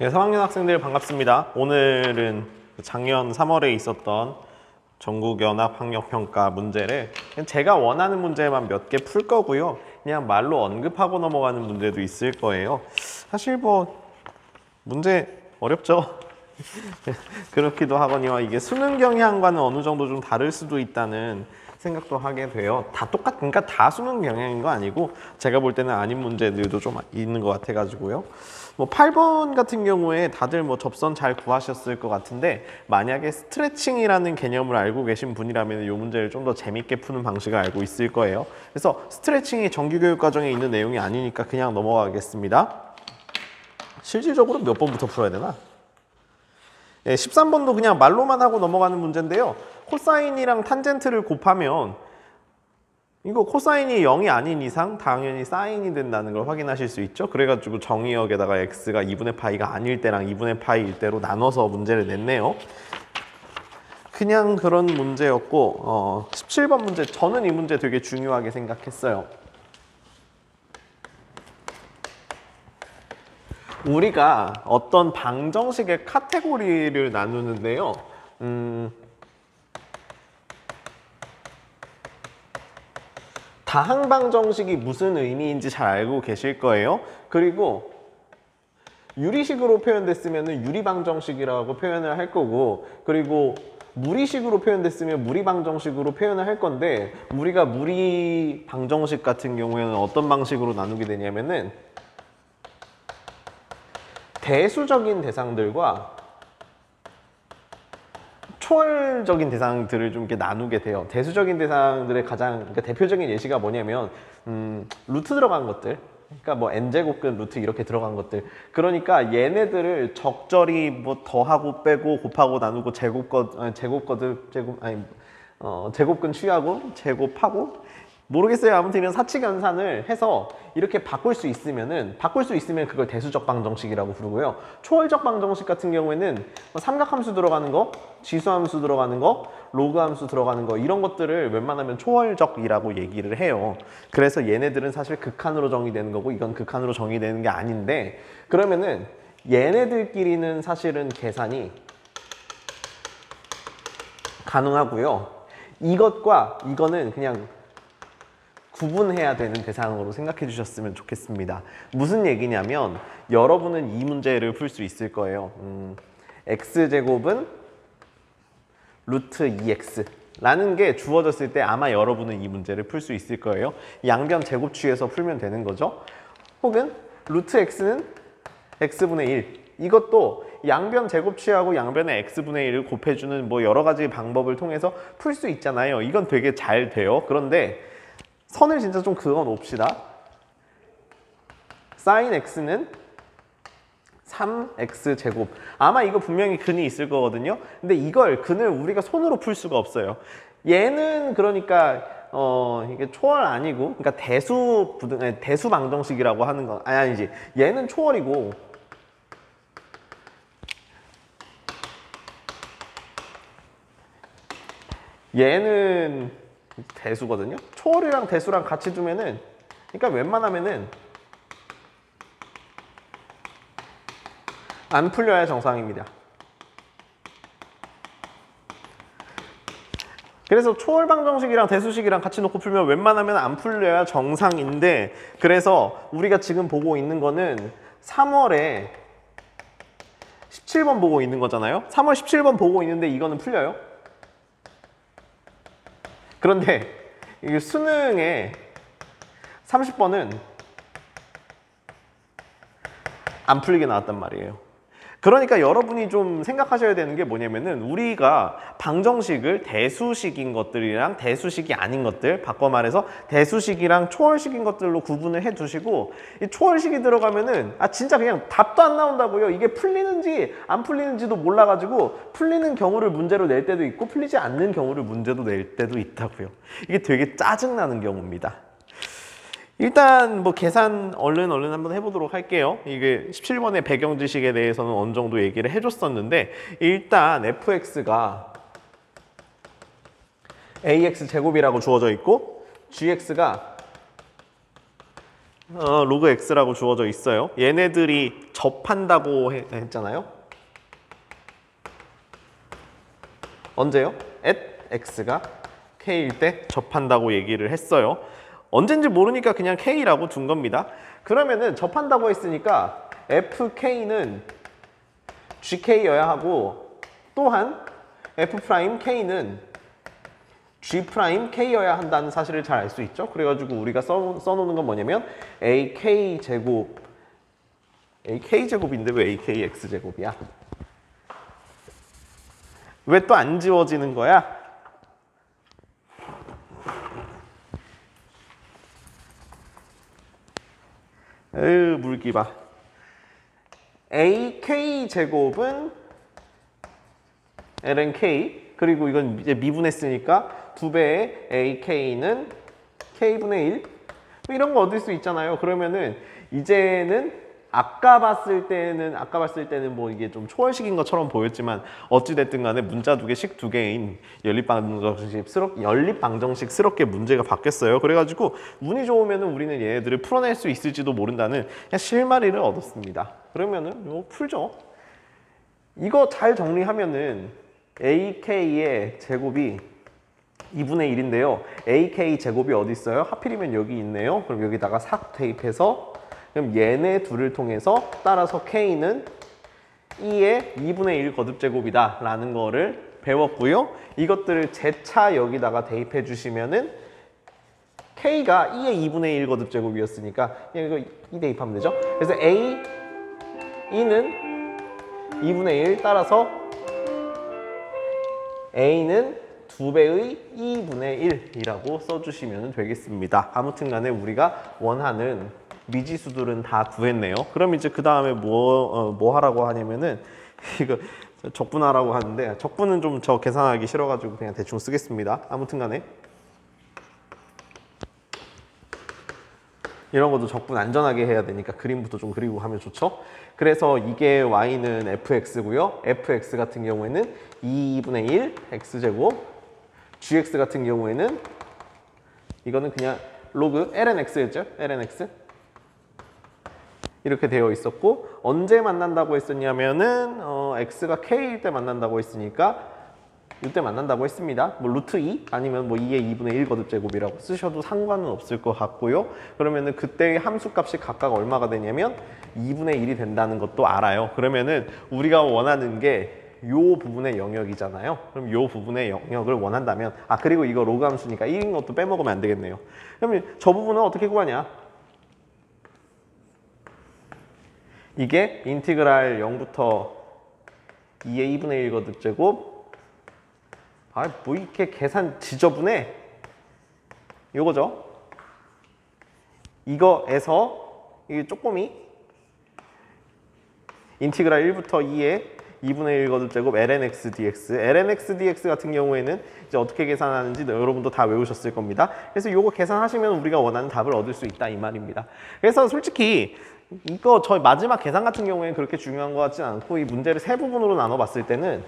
네, 3학년 학생들 반갑습니다. 오늘은 작년 3월에 있었던 전국연합학력평가 문제를 제가 원하는 문제만 몇 개 풀 거고요. 그냥 말로 언급하고 넘어가는 문제도 있을 거예요. 사실 뭐 문제 어렵죠? 그렇기도 하거니와 이게 수능 경향과는 어느 정도 좀 다를 수도 있다는 생각도 하게 돼요. 다 그러니까 다 수능 경향인 거 아니고 제가 볼 때는 아닌 문제들도 좀 있는 것 같아가지고요. 뭐 8번 같은 경우에 다들 뭐 접선 잘 구하셨을 것 같은데 만약에 스트레칭이라는 개념을 알고 계신 분이라면 이 문제를 좀 더 재밌게 푸는 방식을 알고 있을 거예요. 그래서 스트레칭이 정규교육 과정에 있는 내용이 아니니까 그냥 넘어가겠습니다. 실질적으로 몇 번부터 풀어야 되나? 네, 13번도 그냥 말로만 하고 넘어가는 문제인데요. 코사인이랑 탄젠트를 곱하면 이거 코사인이 0이 아닌 이상 당연히 사인이 된다는 걸 확인하실 수 있죠. 그래가지고 정의역에다가 x가 2분의 파이가 아닐 때랑 2분의 파이일 때로 나눠서 문제를 냈네요. 그냥 그런 문제였고 17번 문제, 저는 이 문제 되게 중요하게 생각했어요. 우리가 어떤 방정식의 카테고리를 나누는데요. 다항방정식이 무슨 의미인지 잘 알고 계실 거예요. 그리고 유리식으로 표현됐으면 유리방정식이라고 표현을 할 거고, 그리고 무리식으로 표현됐으면 무리방정식으로 표현을 할 건데, 우리가 무리방정식 같은 경우에는 어떤 방식으로 나누게 되냐면은 대수적인 대상들과 초월적인 대상들을 좀 이렇게 나누게 돼요. 대수적인 대상들의 그러니까 대표적인 예시가 뭐냐면 루트 들어간 것들, 그러니까 뭐 n제곱근 루트 이렇게 들어간 것들. 그러니까 얘네들을 적절히 뭐 더하고 빼고 곱하고 나누고 제곱근 취하고 제곱하고 모르겠어요. 아무튼 이런 사칙연산을 해서 이렇게 바꿀 수 있으면 그걸 대수적 방정식이라고 부르고요. 초월적 방정식 같은 경우에는 삼각함수 들어가는 거, 지수함수 들어가는 거, 로그함수 들어가는 거 이런 것들을 웬만하면 초월적이라고 얘기를 해요. 그래서 얘네들은 사실 극한으로 정의되는 거고 이건 극한으로 정의되는 게 아닌데, 그러면은 얘네들끼리는 사실은 계산이 가능하고요. 이것과 이거는 그냥 구분해야 되는 대상으로 생각해 주셨으면 좋겠습니다. 무슨 얘기냐면 여러분은 이 문제를 풀 수 있을 거예요. x제곱은 루트 2x 라는 게 주어졌을 때 아마 여러분은 이 문제를 풀 수 있을 거예요. 양변 제곱 취해서 풀면 되는 거죠. 혹은 루트 x는 x분의 1, 이것도 양변 제곱 취하고 양변의 x분의 1을 곱해주는 뭐 여러 가지 방법을 통해서 풀 수 있잖아요. 이건 되게 잘 돼요. 그런데 선을 진짜 좀 그어 놓읍시다. sin x는 3x제곱. 아마 이거 분명히 근이 있을 거거든요. 근데 이걸 근을 우리가 손으로 풀 수가 없어요. 얘는 그러니까 이게 초월 아니고, 그러니까 대수 방정식이라고 하는 건 아니지. 얘는 초월이고 얘는 대수거든요. 초월이랑 대수랑 같이 두면은, 그러니까 웬만하면은 안 풀려야 정상입니다. 그래서 초월 방정식이랑 대수식이랑 같이 놓고 풀면 웬만하면 안 풀려야 정상인데, 그래서 우리가 지금 보고 있는 거는 3월에 17번 보고 있는 거잖아요. 3월 17번 보고 있는데 이거는 풀려요. 그런데 이게 수능에 30번은 안 풀리게 나왔단 말이에요. 그러니까 여러분이 좀 생각하셔야 되는 게 뭐냐면은 우리가 방정식을 대수식인 것들이랑 대수식이 아닌 것들, 바꿔 말해서 대수식이랑 초월식인 것들로 구분을 해 두시고, 이 초월식이 들어가면은 진짜 그냥 답도 안 나온다고요. 이게 풀리는지 안 풀리는지도 몰라가지고 풀리는 경우를 문제로 낼 때도 있고 풀리지 않는 경우를 문제로 낼 때도 있다고요. 이게 되게 짜증나는 경우입니다. 일단 뭐 계산 얼른 한번 해보도록 할게요. 이게 17번의 배경 지식에 대해서는 어느 정도 얘기를 해줬었는데, 일단 fx가 ax 제곱이라고 주어져 있고 gx가 로그 x라고 주어져 있어요. 얘네들이 접한다고 했잖아요. 언제요? at x가 k일 때 접한다고 얘기를 했어요. 언젠지 모르니까 그냥 k라고 둔 겁니다. 그러면은 접한다고 했으니까 fk는 gk여야 하고, 또한 f'k는 g'k여야 한다는 사실을 잘 알 수 있죠. 그래가지고 우리가 써놓는 건 뭐냐면 ak제곱인데 왜 akx제곱이야? 왜 또 안 지워지는 거야? 에휴, 물기 봐. ak제곱은 lnk, 그리고 이건 이제 미분했으니까 2배의 ak는 k분의 1, 뭐 이런 거 얻을 수 있잖아요. 그러면은 이제는 아까 봤을 때는 뭐 이게 좀 초월식인 것처럼 보였지만 어찌됐든 간에 문자 두 개인 연립방정식스럽게 문제가 바뀌었어요. 그래가지고 운이 좋으면은 우리는 얘네들을 풀어낼 수 있을지도 모른다는 그냥 실마리를 얻었습니다. 그러면은 이거 풀죠. 이거 잘 정리하면은 ak의 제곱이 2분의 1인데요. ak 제곱이 어디 있어요? 하필이면 여기 있네요. 그럼 여기다가 싹 대입해서, 그럼 얘네 둘을 통해서 따라서 k는 2의 2분의 1 거듭제곱이다 라는 거를 배웠고요. 이것들을 재차 여기다가 대입해 주시면은 k가 2의 2분의 1 거듭제곱이었으니까 이거 2 대입하면 되죠. 그래서 a는 2분의 1 따라서 a는 2배의 2분의 1이라고 써주시면 되겠습니다. 아무튼 간에 우리가 원하는 미지수들은 다 구했네요. 그럼 이제 그 다음에 뭐 하라고 하냐면은 이거 적분하라고 하는데, 적분은 좀 저 계산하기 싫어가지고 그냥 대충 쓰겠습니다. 아무튼 간에 이런 것도 적분 안전하게 해야 되니까 그림부터 좀 그리고 하면 좋죠. 그래서 이게 y는 fx고요. fx 같은 경우에는 2분의 1 x제곱, gx 같은 경우에는 이거는 그냥 로그 lnx였죠. lnx 이렇게 되어 있었고, 언제 만난다고 했었냐면은 x가 k일 때 만난다고 했으니까 이때 만난다고 했습니다. 뭐 루트 2 아니면 뭐 2의 2분의 1 거듭제곱이라고 쓰셔도 상관은 없을 것 같고요. 그러면은 그때의 함수 값이 각각 얼마가 되냐면 2분의 1이 된다는 것도 알아요. 그러면은 우리가 원하는 게 요 부분의 영역이잖아요. 그럼 요 부분의 영역을 원한다면, 그리고 이거 로그 함수니까 1인 것도 빼먹으면 안 되겠네요. 그러면 저 부분은 어떻게 구하냐? 이게 인티그랄 0부터 2의 2분의 1 거듭제곱, 뭐 이렇게 계산 지저분해. 요거죠. 이거에서 이게 쪼꼬미 인티그랄 1부터 2의 2분의 1 거듭제곱 lnx dx. lnx dx 같은 경우에는 이제 어떻게 계산하는지 여러분도 다 외우셨을 겁니다. 그래서 요거 계산하시면 우리가 원하는 답을 얻을 수 있다 이 말입니다. 그래서 솔직히 이거 저희 마지막 계산 같은 경우에는 그렇게 중요한 것 같진 않고, 이 문제를 세 부분으로 나눠 봤을 때는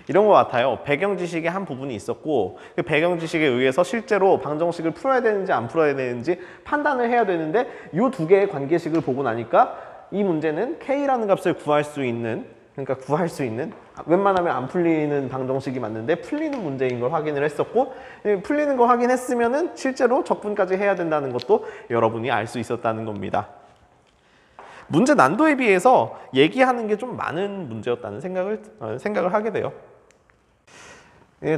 이런 것 같아요. 배경 지식의 한 부분이 있었고, 그 배경 지식에 의해서 실제로 방정식을 풀어야 되는지 안 풀어야 되는지 판단을 해야 되는데, 이 두 개의 관계식을 보고 나니까 이 문제는 k라는 값을 구할 수 있는, 웬만하면 안 풀리는 방정식이 맞는데 풀리는 문제인 걸 확인을 했었고, 풀리는 거 확인했으면은 실제로 적분까지 해야 된다는 것도 여러분이 알 수 있었다는 겁니다. 문제 난도에 비해서 얘기하는 게 좀 많은 문제였다는 생각을 하게 돼요.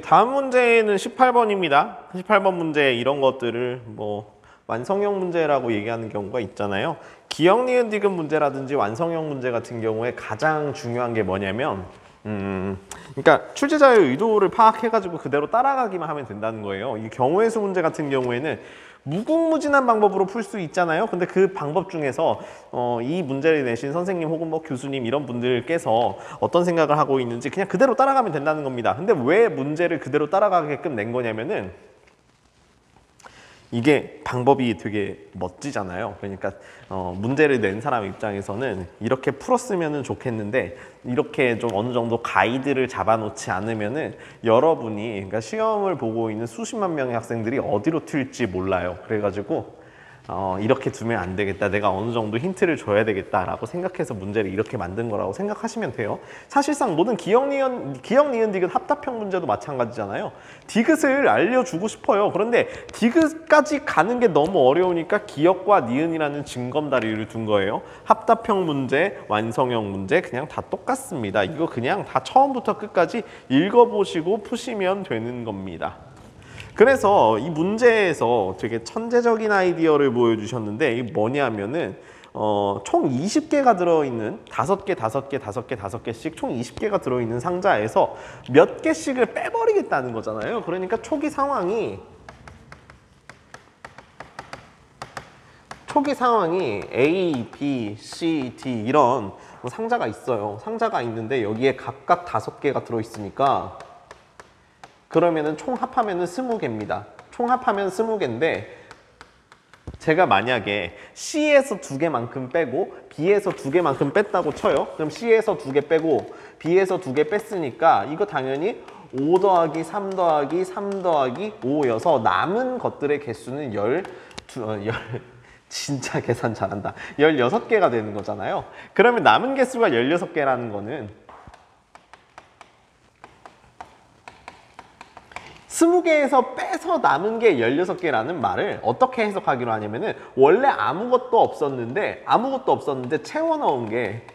다음 문제는 18번입니다. 18번 문제 이런 것들을 뭐 완성형 문제라고 얘기하는 경우가 있잖아요. 기억, 니은, 디귿 문제라든지 완성형 문제 같은 경우에 가장 중요한 게 뭐냐면 그러니까 출제자의 의도를 파악해가지고 그대로 따라가기만 하면 된다는 거예요. 이 경우의 수 문제 같은 경우에는 무궁무진한 방법으로 풀 수 있잖아요. 근데 그 방법 중에서 이 문제를 내신 선생님 혹은 뭐 교수님 이런 분들께서 어떤 생각을 하고 있는지 그냥 그대로 따라가면 된다는 겁니다. 근데 왜 문제를 그대로 따라가게끔 낸 거냐면은 이게 방법이 되게 멋지잖아요. 그러니까 문제를 낸 사람 입장에서는 이렇게 풀었으면 좋겠는데, 이렇게 좀 어느 정도 가이드를 잡아놓지 않으면은 여러분이, 그러니까 시험을 보고 있는 수십만 명의 학생들이 어디로 튈지 몰라요. 그래가지고 이렇게 두면 안 되겠다. 내가 어느 정도 힌트를 줘야 되겠다라고 생각해서 문제를 이렇게 만든 거라고 생각하시면 돼요. 사실상 모든 기억, 니은, 디귿 합답형 문제도 마찬가지잖아요. 디귿을 알려주고 싶어요. 그런데 디귿까지 가는 게 너무 어려우니까 기억과 니은이라는 징검다리를 둔 거예요. 합답형 문제, 완성형 문제 그냥 다 똑같습니다. 이거 그냥 다 처음부터 끝까지 읽어보시고 푸시면 되는 겁니다. 그래서 이 문제에서 되게 천재적인 아이디어를 보여주셨는데 이게 뭐냐면은 총 20개가 들어있는 5개, 5개, 5개, 5개씩 총 20개가 들어있는 상자에서 몇 개씩을 빼버리겠다는 거잖아요. 그러니까 초기 상황이 A, B, C, D 이런 상자가 있어요. 상자가 있는데 여기에 각각 5개가 들어있으니까 그러면은 총 합하면은 20개입니다. 총 합하면 20개인데 제가 만약에 C에서 2개만큼 빼고 B에서 2개만큼 뺐다고 쳐요. 그럼 C에서 2개 빼고 B에서 2개 뺐으니까 이거 당연히 5 더하기 3 더하기 3 더하기 5여서 남은 것들의 개수는 진짜 계산 잘한다. 16개가 되는 거잖아요. 그러면 남은 개수가 16개라는 거는 20개에서 빼서 남은 게 16개라는 말을 어떻게 해석하기로 하냐면은 원래 아무것도 없었는데 채워 넣은 게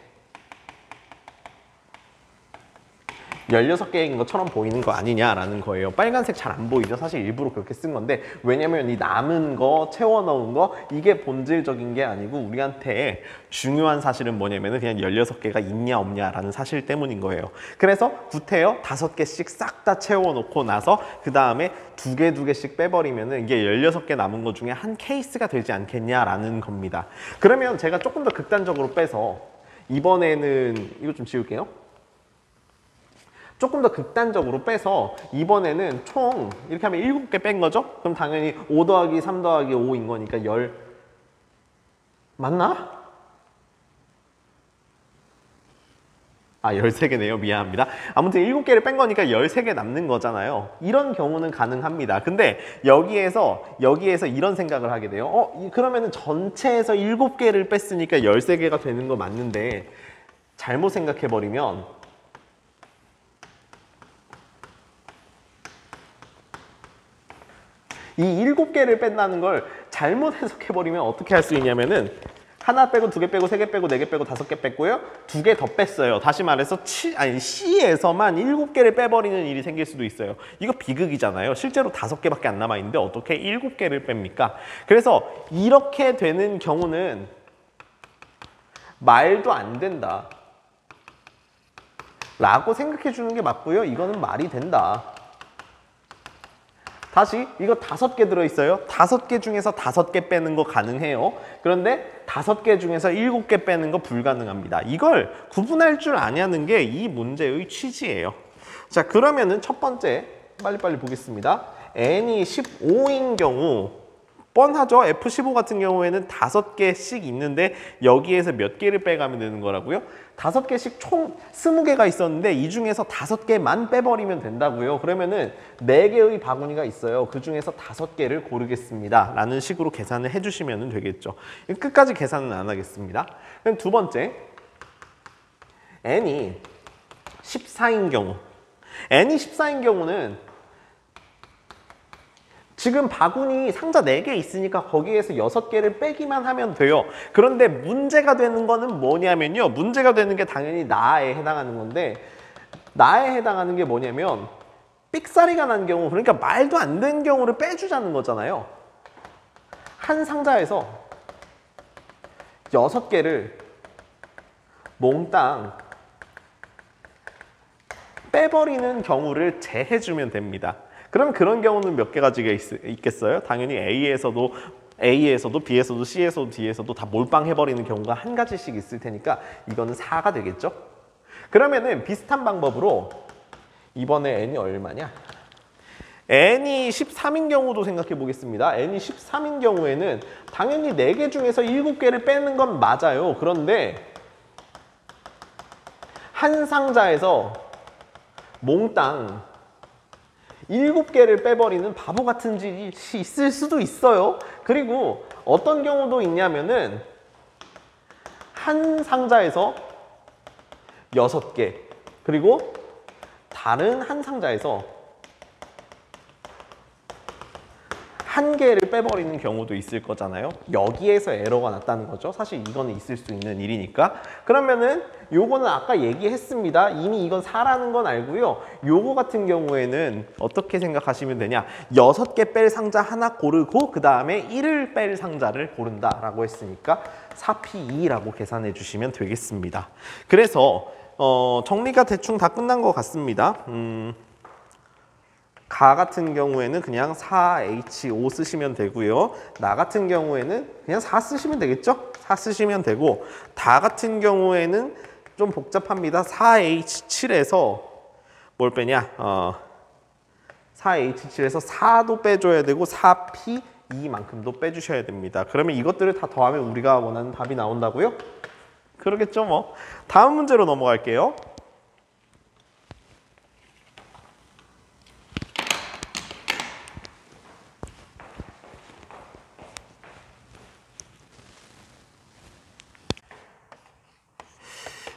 16개인 것처럼 보이는 거 아니냐라는 거예요. 빨간색 잘 안 보이죠? 사실 일부러 그렇게 쓴 건데 왜냐면 이 남은 거, 채워 넣은 거 이게 본질적인 게 아니고 우리한테 중요한 사실은 뭐냐면은 그냥 16개가 있냐 없냐라는 사실 때문인 거예요. 그래서 구태여 5개씩 싹 다 채워 놓고 나서 그 다음에 2개, 2개씩 빼버리면은 이게 16개 남은 것 중에 한 케이스가 되지 않겠냐라는 겁니다. 그러면 제가 조금 더 극단적으로 빼서 이번에는 이거 좀 지울게요. 조금 더 극단적으로 빼서 이번에는 총 이렇게 하면 7개 뺀 거죠? 그럼 당연히 5 더하기 3 더하기 5인 거니까 맞나? 13개네요. 미안합니다. 아무튼 7개를 뺀 거니까 13개 남는 거잖아요. 이런 경우는 가능합니다. 근데 여기에서 이런 생각을 하게 돼요. 그러면은 전체에서 7개를 뺐으니까 13개가 되는 거 맞는데 잘못 생각해버리면 이 7개를 뺀다는 걸 잘못 해석해버리면 어떻게 할 수 있냐면은 하나 빼고 2개 빼고 3개 빼고 4개 빼고 5개 뺐고요. 2개 더 뺐어요. 다시 말해서 C에서만 7개를 빼버리는 일이 생길 수도 있어요. 이거 비극이잖아요. 실제로 5개밖에 안 남아있는데 어떻게 7개를 뺍니까? 그래서 이렇게 되는 경우는 말도 안 된다 라고 생각해 주는 게 맞고요. 이거는 말이 된다. 다시 이거 5개 들어있어요. 5개 중에서 5개 빼는 거 가능해요. 그런데 5개 중에서 7개 빼는 거 불가능합니다. 이걸 구분할 줄 아냐는 게 이 문제의 취지예요. 자, 그러면은 첫 번째 빨리빨리 보겠습니다. n이 15인 경우 뻔하죠. F15 같은 경우에는 5개씩 있는데 여기에서 몇 개를 빼가면 되는 거라고요? 5개씩 총 20개가 있었는데 이 중에서 5개만 빼버리면 된다고요. 그러면은 4개의 바구니가 있어요. 그 중에서 5개를 고르겠습니다. 라는 식으로 계산을 해주시면 되겠죠. 끝까지 계산은 안 하겠습니다. 그럼 두 번째, n이 14인 경우. n이 14인 경우는 지금 바구니 상자 4개 있으니까 거기에서 6개를 빼기만 하면 돼요. 그런데 문제가 되는 거는 뭐냐면요. 문제가 되는 게 당연히 나에 해당하는 건데 나에 해당하는 게 뭐냐면 삑사리가 난 경우, 그러니까 말도 안 되는 경우를 빼주자는 거잖아요. 한 상자에서 6개를 몽땅 빼버리는 경우를 제해주면 됩니다. 그럼 그런 경우는 몇 개 가지가 있겠어요? 당연히 A에서도 B에서도 C에서도 D에서도 다 몰빵해버리는 경우가 한 가지씩 있을 테니까 이거는 4가 되겠죠? 그러면은 비슷한 방법으로 이번에 n이 얼마냐? n이 13인 경우도 생각해 보겠습니다. n이 13인 경우에는 당연히 4개 중에서 7개를 빼는 건 맞아요. 그런데 한 상자에서 몽땅 7개를 빼버리는 바보 같은 짓이 있을 수도 있어요. 그리고 어떤 경우도 있냐면은 한 상자에서 6개, 그리고 다른 한 상자에서 한 개를 빼버리는 경우도 있을 거잖아요. 여기에서 에러가 났다는 거죠. 사실 이거는 있을 수 있는 일이니까. 그러면은 요거는 아까 얘기했습니다. 이미 이건 4라는 건 알고요. 요거 같은 경우에는 어떻게 생각하시면 되냐. 6개 뺄 상자 하나 고르고 그 다음에 1을 뺄 상자를 고른다 라고 했으니까 4P2라고 계산해 주시면 되겠습니다. 그래서 정리가 대충 다 끝난 것 같습니다. 가 같은 경우에는 그냥 4H5 쓰시면 되고요. 나 같은 경우에는 그냥 4 쓰시면 되겠죠? 4 쓰시면 되고, 다 같은 경우에는 좀 복잡합니다. 4H7에서 뭘 빼냐? 4H7에서 4도 빼줘야 되고 4P2만큼도 빼주셔야 됩니다. 그러면 이것들을 다 더하면 우리가 원하는 답이 나온다고요? 그러겠죠 뭐. 다음 문제로 넘어갈게요.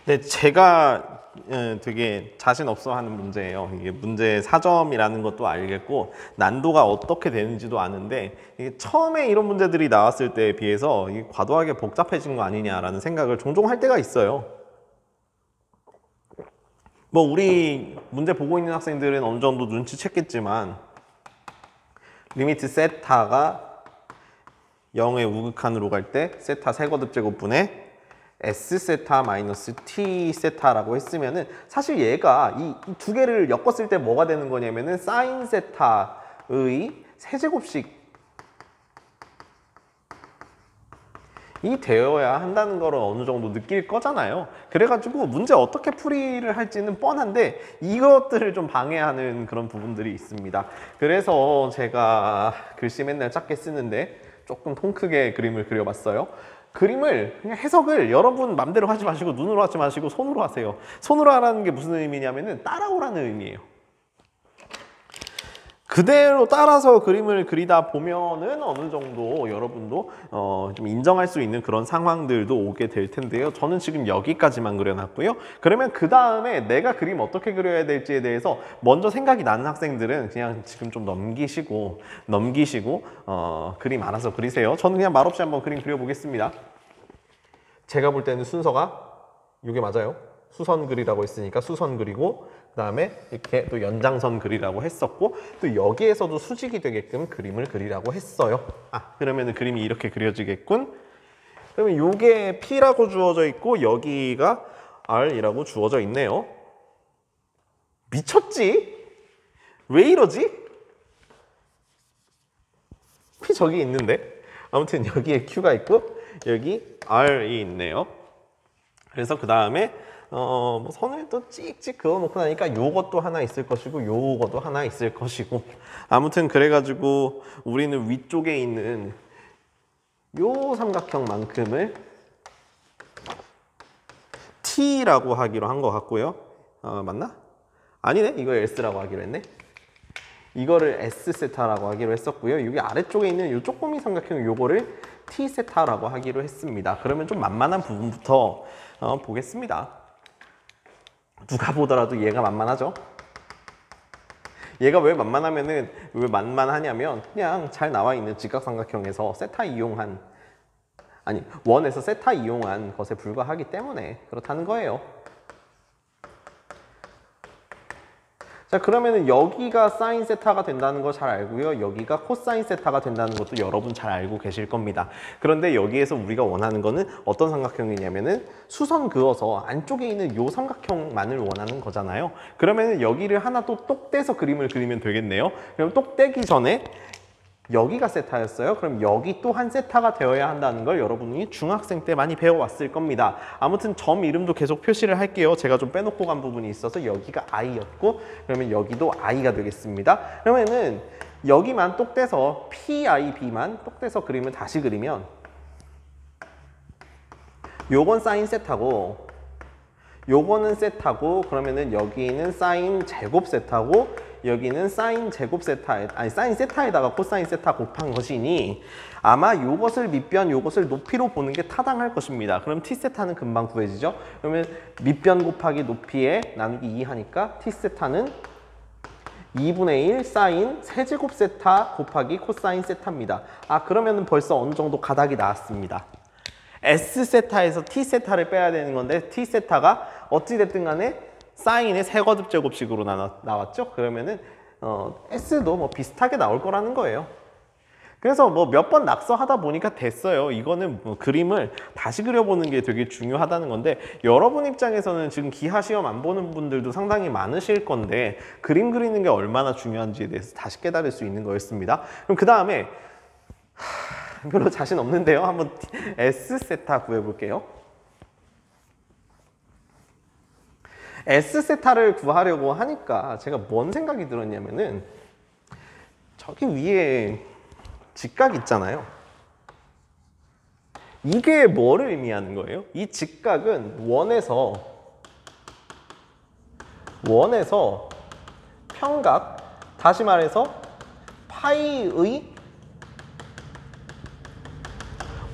네, 제가 되게 자신 없어 하는 문제예요. 이게 문제 4점이라는 것도 알겠고 난도가 어떻게 되는지도 아는데 이게 처음에 이런 문제들이 나왔을 때에 비해서 이게 과도하게 복잡해진 거 아니냐라는 생각을 종종 할 때가 있어요. 뭐 우리 문제 보고 있는 학생들은 어느 정도 눈치챘겠지만 리미트 세타가 0의 우극한으로 갈 때 세타 세거듭 제곱분의 S 세타 마이너스 T 세타라고 했으면은 사실 얘가 이 두 개를 엮었을 때 뭐가 되는 거냐면은 사인 세타의 세제곱식이 되어야 한다는 걸 어느 정도 느낄 거잖아요. 그래가지고 문제 어떻게 풀이를 할지는 뻔한데 이것들을 좀 방해하는 그런 부분들이 있습니다. 그래서 제가 글씨 맨날 작게 쓰는데 조금 통 크게 그림을 그려봤어요. 그림을 그냥 해석을 여러분 맘대로 하지 마시고 눈으로 하지 마시고 손으로 하세요. 손으로 하라는 게 무슨 의미냐면은 따라오라는 의미예요. 그대로 따라서 그림을 그리다 보면은 어느 정도 여러분도 좀 인정할 수 있는 그런 상황들도 오게 될 텐데요. 저는 지금 여기까지만 그려놨고요. 그러면 그 다음에 내가 그림 어떻게 그려야 될지에 대해서 먼저 생각이 나는 학생들은 그냥 지금 좀 넘기시고 그림 알아서 그리세요. 저는 그냥 말없이 한번 그림 그려보겠습니다. 제가 볼 때는 순서가 이게 맞아요. 수선 그리라고 했으니까 수선 그리고 그 다음에 이렇게 또 연장선 그리라고 했었고 또 여기에서도 수직이 되게끔 그림을 그리라고 했어요. 그러면 그림이 이렇게 그려지겠군. 그러면 요게 P라고 주어져 있고 여기가 R이라고 주어져 있네요. 미쳤지? 왜 이러지? P 저기 있는데? 아무튼 여기에 Q가 있고 여기 R이 있네요. 그래서 그 다음에 뭐 선을 또 찍찍 그어놓고 나니까 요것도 하나 있을 것이고 요것도 하나 있을 것이고 아무튼 그래가지고 우리는 위쪽에 있는 요 삼각형만큼을 T라고 하기로 한 것 같고요. 맞나? 아니네, 이거 S라고 하기로 했네. 이거를 S세타라고 하기로 했었고요. 여기 아래쪽에 있는 요 쪼꼬미 삼각형 요거를 T세타라고 하기로 했습니다. 그러면 좀 만만한 부분부터 보겠습니다. 누가 보더라도 얘가 만만하죠? 얘가 왜 만만하면은 왜 만만하냐면 그냥 잘 나와 있는 직각삼각형에서 세타 이용한 원에서 세타 이용한 것에 불과하기 때문에 그렇다는 거예요. 자, 그러면은 여기가 사인 세타가 된다는 거 잘 알고요. 여기가 코사인 세타가 된다는 것도 여러분 잘 알고 계실 겁니다. 그런데 여기에서 우리가 원하는 거는 어떤 삼각형이냐면은 수선 그어서 안쪽에 있는 요 삼각형만을 원하는 거잖아요. 그러면은 여기를 하나 또 똑 떼서 그림을 그리면 되겠네요. 그럼 똑 떼기 전에 여기가 세타였어요. 그럼 여기 또 한 세타가 되어야 한다는 걸 여러분이 중학생 때 많이 배워왔을 겁니다. 아무튼 점 이름도 계속 표시를 할게요. 제가 좀 빼놓고 간 부분이 있어서 여기가 I였고 그러면 여기도 I가 되겠습니다. 그러면은 여기만 똑 떼서 PIB만 똑 떼서 그림을 다시 그리면 요건 사인 세타고 요거는 세타고 그러면은 여기는 사인 제곱 세타고 여기는 사인 제곱 세타에, 아니 사인 세타에다가 코사인 세타 곱한 것이니 아마 요것을 밑변, 요것을 높이로 보는 게 타당할 것입니다. 그럼 t 세타는 금방 구해지죠? 그러면 밑변 곱하기 높이에 나누기 2 하니까 t 세타는 2분의 1 사인 세제곱 세타 곱하기 코사인 세타입니다. 아, 그러면 벌써 어느 정도 가닥이 나왔습니다. S 세타에서 T 세타를 빼야 되는 건데 T 세타가 어찌됐든 간에 사인의 세거듭 제곱식으로 나왔죠. 그러면은 S도 뭐 비슷하게 나올 거라는 거예요. 그래서 뭐 몇 번 낙서하다 보니까 됐어요. 이거는 뭐 그림을 다시 그려보는 게 되게 중요하다는 건데 여러분 입장에서는 지금 기하 시험 안 보는 분들도 상당히 많으실 건데 그림 그리는 게 얼마나 중요한지에 대해서 다시 깨달을 수 있는 거였습니다. 그럼 그 다음에 별로 자신 없는데요. 한번 S 세타 구해볼게요. S 세타를 구하려고 하니까 제가 뭔 생각이 들었냐면은 저기 위에 직각 있잖아요. 이게 뭐를 의미하는 거예요? 이 직각은 원에서 평각, 다시 말해서 파이의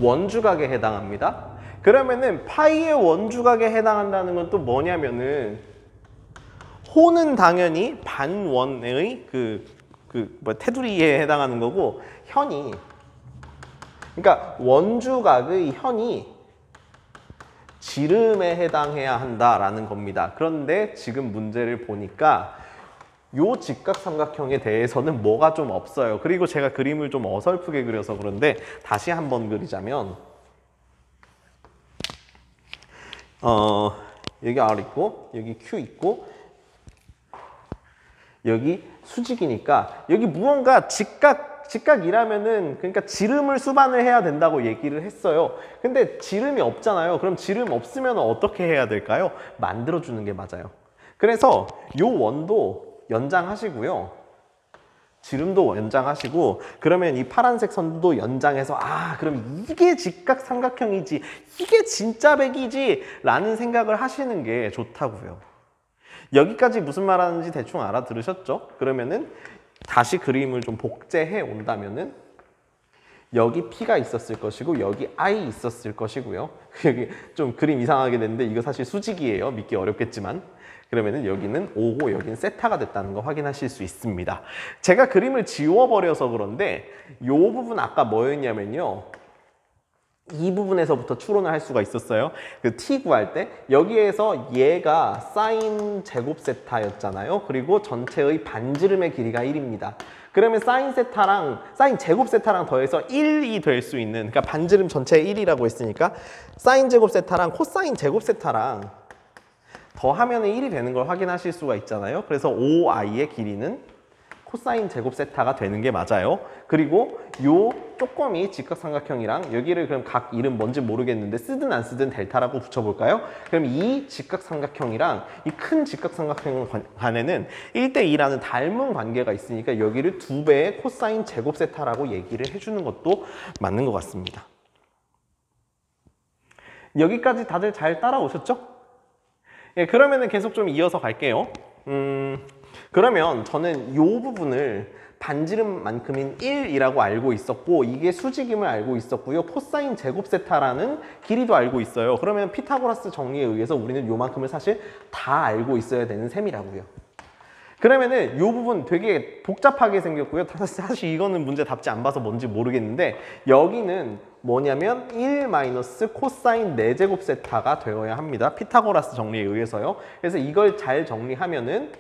원주각에 해당합니다. 그러면은 파이의 원주각에 해당한다는 건 또 뭐냐면은 호는 당연히 반원의 테두리에 해당하는 거고 현이, 그러니까 원주각의 현이 지름에 해당해야 한다라는 겁니다. 그런데 지금 문제를 보니까 요 직각삼각형에 대해서는 뭐가 좀 없어요. 그리고 제가 그림을 좀 어설프게 그려서 그런데 다시 한번 그리자면 여기 R 있고 여기 Q 있고 여기 수직이니까 여기 무언가 직각이라면은 그러니까 지름을 수반을 해야 된다고 얘기를 했어요. 근데 지름이 없잖아요. 그럼 지름 없으면 어떻게 해야 될까요? 만들어주는 게 맞아요. 그래서 요 원도 연장하시고요. 지름도 연장하시고 그러면 이 파란색 선도 연장해서 아 그럼 이게 직각삼각형이지 이게 진짜 백이지 라는 생각을 하시는 게 좋다고요. 여기까지 무슨 말 하는지 대충 알아들으셨죠? 그러면은 다시 그림을 좀 복제해 온다면은 여기 P가 있었을 것이고 여기 I 있었을 것이고요. 여기 좀 그림 이상하게 됐는데 이거 사실 수직이에요. 믿기 어렵겠지만 그러면은 여기는 O고 여기는 세타가 됐다는 거 확인하실 수 있습니다. 제가 그림을 지워버려서 그런데 이 부분 아까 뭐였냐면요. 이 부분에서부터 추론을 할 수가 있었어요. 그 t 구할 때 여기에서 얘가 사인 제곱 세타였잖아요. 그리고 전체의 반지름의 길이가 1입니다. 그러면 사인 세타랑 사인 제곱 세타랑 더해서 1이 될 수 있는, 그러니까 반지름 전체의 1이라고 했으니까 사인 제곱 세타랑 코사인 제곱 세타랑 더하면 1이 되는 걸 확인하실 수가 있잖아요. 그래서 OI의 길이는 코사인 제곱 세타가 되는 게 맞아요. 그리고 요 쪼꼬미 직각삼각형이랑 여기를 그럼 각 이름 뭔지 모르겠는데 쓰든 안 쓰든 델타라고 붙여볼까요? 그럼 이 직각삼각형이랑 이 큰 직각삼각형 간에는 1대2라는 닮은 관계가 있으니까 여기를 2배의 코사인 제곱 세타라고 얘기를 해주는 것도 맞는 것 같습니다. 여기까지 다들 잘 따라오셨죠? 예, 그러면은 계속 좀 이어서 갈게요. 그러면 저는 이 부분을 반지름만큼인 1이라고 알고 있었고 이게 수직임을 알고 있었고요. 코사인 제곱 세타라는 길이도 알고 있어요. 그러면 피타고라스 정리에 의해서 우리는 요만큼을 사실 다 알고 있어야 되는 셈이라고요. 그러면은 이 부분 되게 복잡하게 생겼고요. 사실 이거는 문제 답지 안 봐서 뭔지 모르겠는데 여기는 뭐냐면 1 마이너스 코사인 4제곱 세타가 되어야 합니다. 피타고라스 정리에 의해서요. 그래서 이걸 잘 정리하면은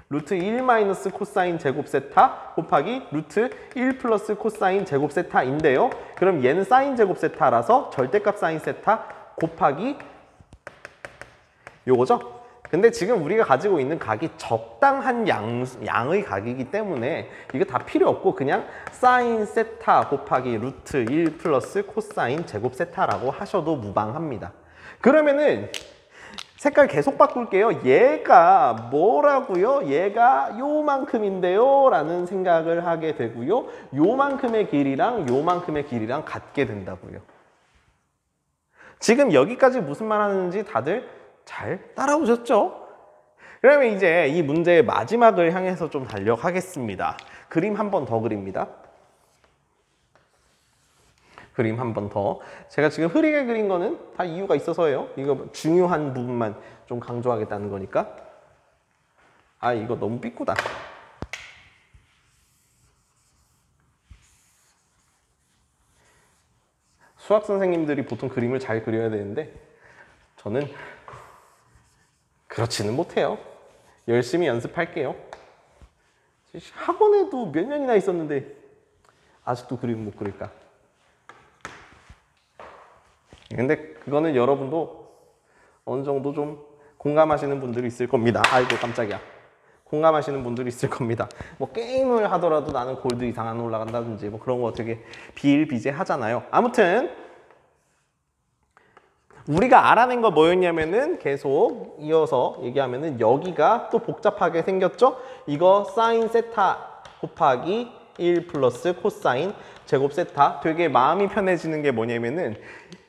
루트 1 마이너스 코사인 제곱 세타 곱하기 루트 1 플러스 코사인 제곱 세타인데요. 그럼 얘는 사인 제곱 세타라서 절대값 사인 세타 곱하기 요거죠. 근데 지금 우리가 가지고 있는 각이 적당한 양의 각이기 때문에 이거 다 필요 없고 그냥 사인 세타 곱하기 루트 1 플러스 코사인 제곱 세타라고 하셔도 무방합니다. 그러면은 색깔 계속 바꿀게요. 얘가 뭐라고요? 얘가 요만큼인데요 라는 생각을 하게 되고요. 요만큼의 길이랑 요만큼의 길이랑 같게 된다고요. 지금 여기까지 무슨 말 하는지 다들 잘 따라오셨죠? 그러면 이제 이 문제의 마지막을 향해서 좀 달려가겠습니다. 그림 한 번 더 그립니다. 그림 한 번 더. 제가 지금 흐리게 그린 거는 다 이유가 있어서예요. 이거 중요한 부분만 좀 강조하겠다는 거니까. 아, 이거 너무 삐꾸다. 수학 선생님들이 보통 그림을 잘 그려야 되는데 저는 그렇지는 못해요. 열심히 연습할게요. 학원에도 몇 년이나 있었는데 아직도 그림 못 그릴까? 근데 그거는 여러분도 어느 정도 좀 공감하시는 분들이 있을 겁니다. 아이고 깜짝이야. 공감하시는 분들이 있을 겁니다. 뭐 게임을 하더라도 나는 골드 이상 안 올라간다든지 뭐 그런 거 되게 비일비재하잖아요. 아무튼 우리가 알아낸 거 뭐였냐면은 계속 이어서 얘기하면은 여기가 또 복잡하게 생겼죠? 이거 사인 세타 곱하기 1 플러스 코사인 제곱 세타. 되게 마음이 편해지는 게 뭐냐면은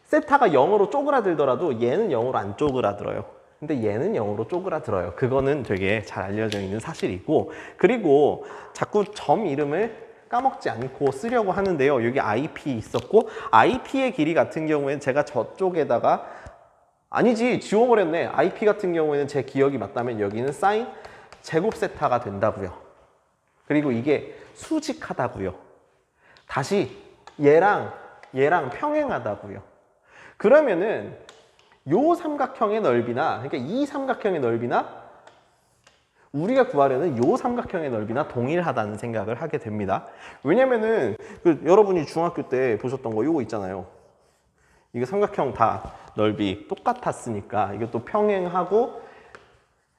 세타가 0으로 쪼그라들더라도 얘는 0으로 안 쪼그라들어요. 근데 얘는 0으로 쪼그라들어요. 그거는 되게 잘 알려져 있는 사실이고, 그리고 자꾸 점 이름을 까먹지 않고 쓰려고 하는데요. 여기 IP 있었고, IP의 길이 같은 경우에는 제가 저쪽에다가 아니지 지워버렸네. IP 같은 경우에는 제 기억이 맞다면 여기는 사인 제곱 세타가 된다고요. 그리고 이게 수직하다고요. 다시 얘랑 평행하다고요. 그러면은 요 삼각형의 넓이나, 그러니까 이 삼각형의 넓이나 우리가 구하려는 요 삼각형의 넓이나 동일하다는 생각을 하게 됩니다. 왜냐면은 여러분이 중학교 때 보셨던 거 요거 있잖아요. 이거 삼각형 다 넓이 똑같았으니까 이것도 평행하고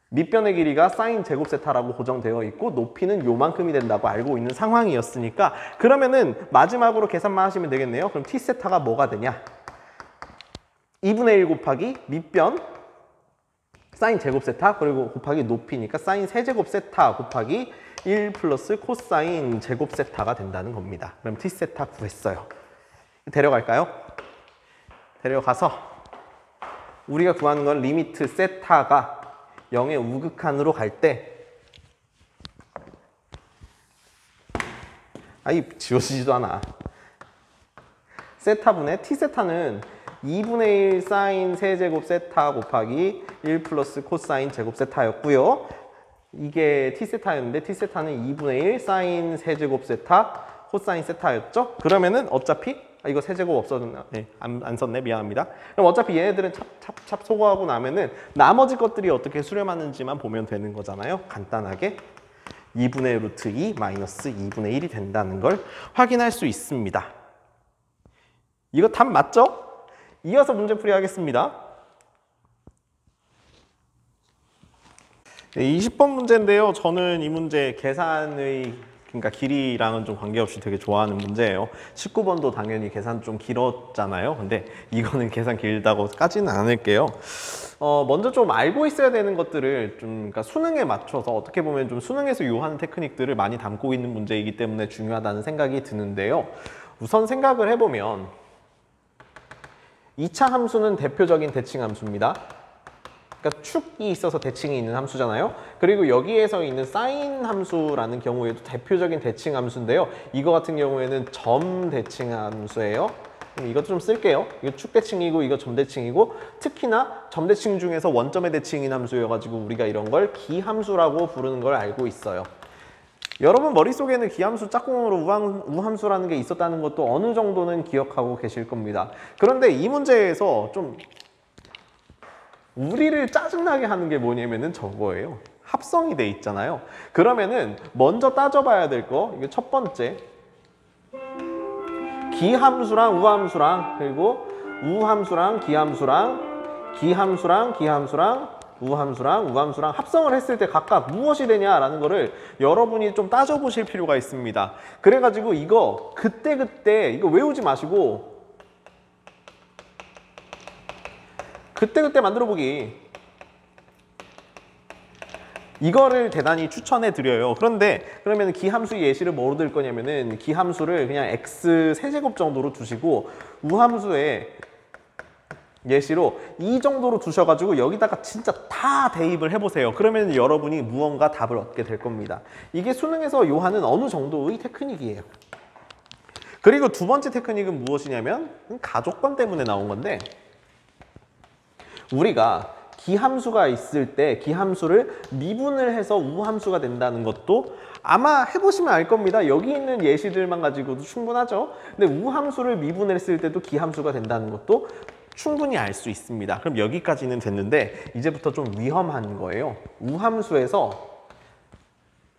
밑변의 길이가 사인 제곱 세타라고 고정되어 있고 높이는 요만큼이 된다고 알고 있는 상황이었으니까, 그러면은 마지막으로 계산만 하시면 되겠네요. 그럼 t 세타가 뭐가 되냐? 2분의 1 곱하기 밑변 사인 제곱 세타 그리고 곱하기 높이니까 사인 세제곱 세타 곱하기 1 플러스 코사인 제곱 세타가 된다는 겁니다. 그럼 t 세타 구했어요. 데려갈까요? 데려가서 우리가 구하는 건 리미트 세타가 0의 우극한으로 갈 때, 아이 지워지지도 않아. 세타분의 t세타는 2분의 1 사인 세제곱 세타 곱하기 1 플러스 코사인 제곱 세타였고요. 이게 t세타였는데 t세타는 2분의 1 사인 세제곱 세타 코사인 세타였죠. 그러면은 어차피 이거 세제곱 없어졌나? 네, 안 썼네. 미안합니다. 그럼 어차피 얘네들은 찹찹찹 소거하고 나면은 나머지 것들이 어떻게 수렴하는지만 보면 되는 거잖아요. 간단하게 2분의 루트 2 마이너스 2분의 1이 된다는 걸 확인할 수 있습니다. 이거 답 맞죠? 이어서 문제풀이 하겠습니다. 네, 20번 문제인데요. 저는 이 문제 계산의 그러니까 길이랑은 좀 관계없이 되게 좋아하는 문제예요. 19번도 당연히 계산 좀 길었잖아요. 근데 이거는 계산 길다고 까지는 않을게요. 먼저 좀 알고 있어야 되는 것들을 좀 그러니까 수능에 맞춰서 어떻게 보면 좀 수능에서 요하는 테크닉들을 많이 담고 있는 문제이기 때문에 중요하다는 생각이 드는데요. 우선 생각을 해보면 2차 함수는 대표적인 대칭 함수입니다. 그러니까 축이 있어서 대칭이 있는 함수잖아요. 그리고 여기에서 있는 사인 함수라는 경우에도 대표적인 대칭 함수인데요. 이거 같은 경우에는 점 대칭 함수예요. 그럼 이것도 좀 쓸게요. 이거 축 대칭이고 이거 점 대칭이고, 특히나 점 대칭 중에서 원점의 대칭인 함수여가지고 우리가 이런 걸 기함수라고 부르는 걸 알고 있어요. 여러분 머릿속에는 기함수 짝꿍으로 우함수라는 게 있었다는 것도 어느 정도는 기억하고 계실 겁니다. 그런데 이 문제에서 좀 우리를 짜증나게 하는 게 뭐냐면은 저거예요. 합성이 돼 있잖아요. 그러면은 먼저 따져봐야 될 거, 이게 첫 번째 기함수랑 우함수랑, 그리고 우함수랑 기함수랑 우함수랑 합성을 했을 때 각각 무엇이 되냐라는 거를 여러분이 좀 따져보실 필요가 있습니다. 그래가지고 이거 그때 이거 외우지 마시고 그때 만들어보기, 이거를 대단히 추천해 드려요. 그런데 그러면 기함수 예시를 뭐로 들 거냐면은 기함수를 그냥 x 세제곱 정도로 두시고 우함수에 예시로 이 정도로 두셔가지고 여기다가 진짜 다 대입을 해보세요. 그러면 여러분이 무언가 답을 얻게 될 겁니다. 이게 수능에서 요하는 어느 정도의 테크닉이에요. 그리고 두 번째 테크닉은 무엇이냐면 가족권 때문에 나온 건데, 우리가 기함수가 있을 때 기함수를 미분을 해서 우함수가 된다는 것도 아마 해보시면 알 겁니다. 여기 있는 예시들만 가지고도 충분하죠. 근데 우함수를 미분했을 때도 기함수가 된다는 것도 충분히 알 수 있습니다. 그럼 여기까지는 됐는데 이제부터 좀 위험한 거예요. 우함수에서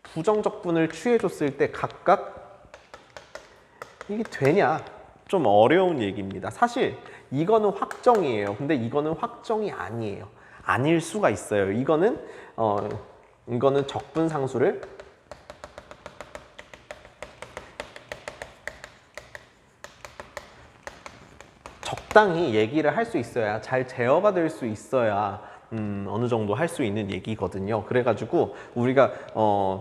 부정적분을 취해줬을 때 각각 이게 되냐? 좀 어려운 얘기입니다. 사실 이거는 확정이에요. 근데 이거는 확정이 아니에요. 아닐 수가 있어요. 이거는 적분상수를 적당히 얘기를 할 수 있어야, 잘 제어가 될 수 있어야 어느 정도 할 수 있는 얘기거든요. 그래가지고 우리가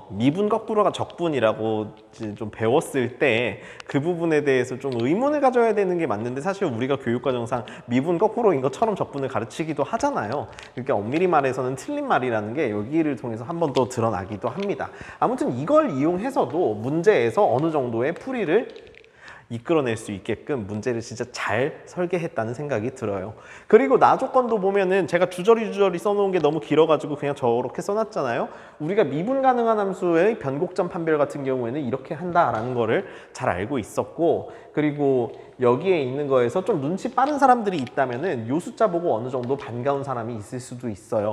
미분 거꾸로가 적분이라고 좀 배웠을 때 그 부분에 대해서 좀 의문을 가져야 되는 게 맞는데, 사실 우리가 교육과정상 미분 거꾸로인 것처럼 적분을 가르치기도 하잖아요. 그러니까 엄밀히 말해서는 틀린 말이라는 게 여기를 통해서 한 번 더 드러나기도 합니다. 아무튼 이걸 이용해서도 문제에서 어느 정도의 풀이를 이끌어낼 수 있게끔 문제를 진짜 잘 설계했다는 생각이 들어요. 그리고 나조건도 보면은 제가 주저리 써놓은 게 너무 길어가지고 그냥 저렇게 써놨잖아요. 우리가 미분 가능한 함수의 변곡점 판별 같은 경우에는 이렇게 한다라는 거를 잘 알고 있었고, 그리고 여기에 있는 거에서 좀 눈치 빠른 사람들이 있다면은 요 숫자 보고 어느 정도 반가운 사람이 있을 수도 있어요.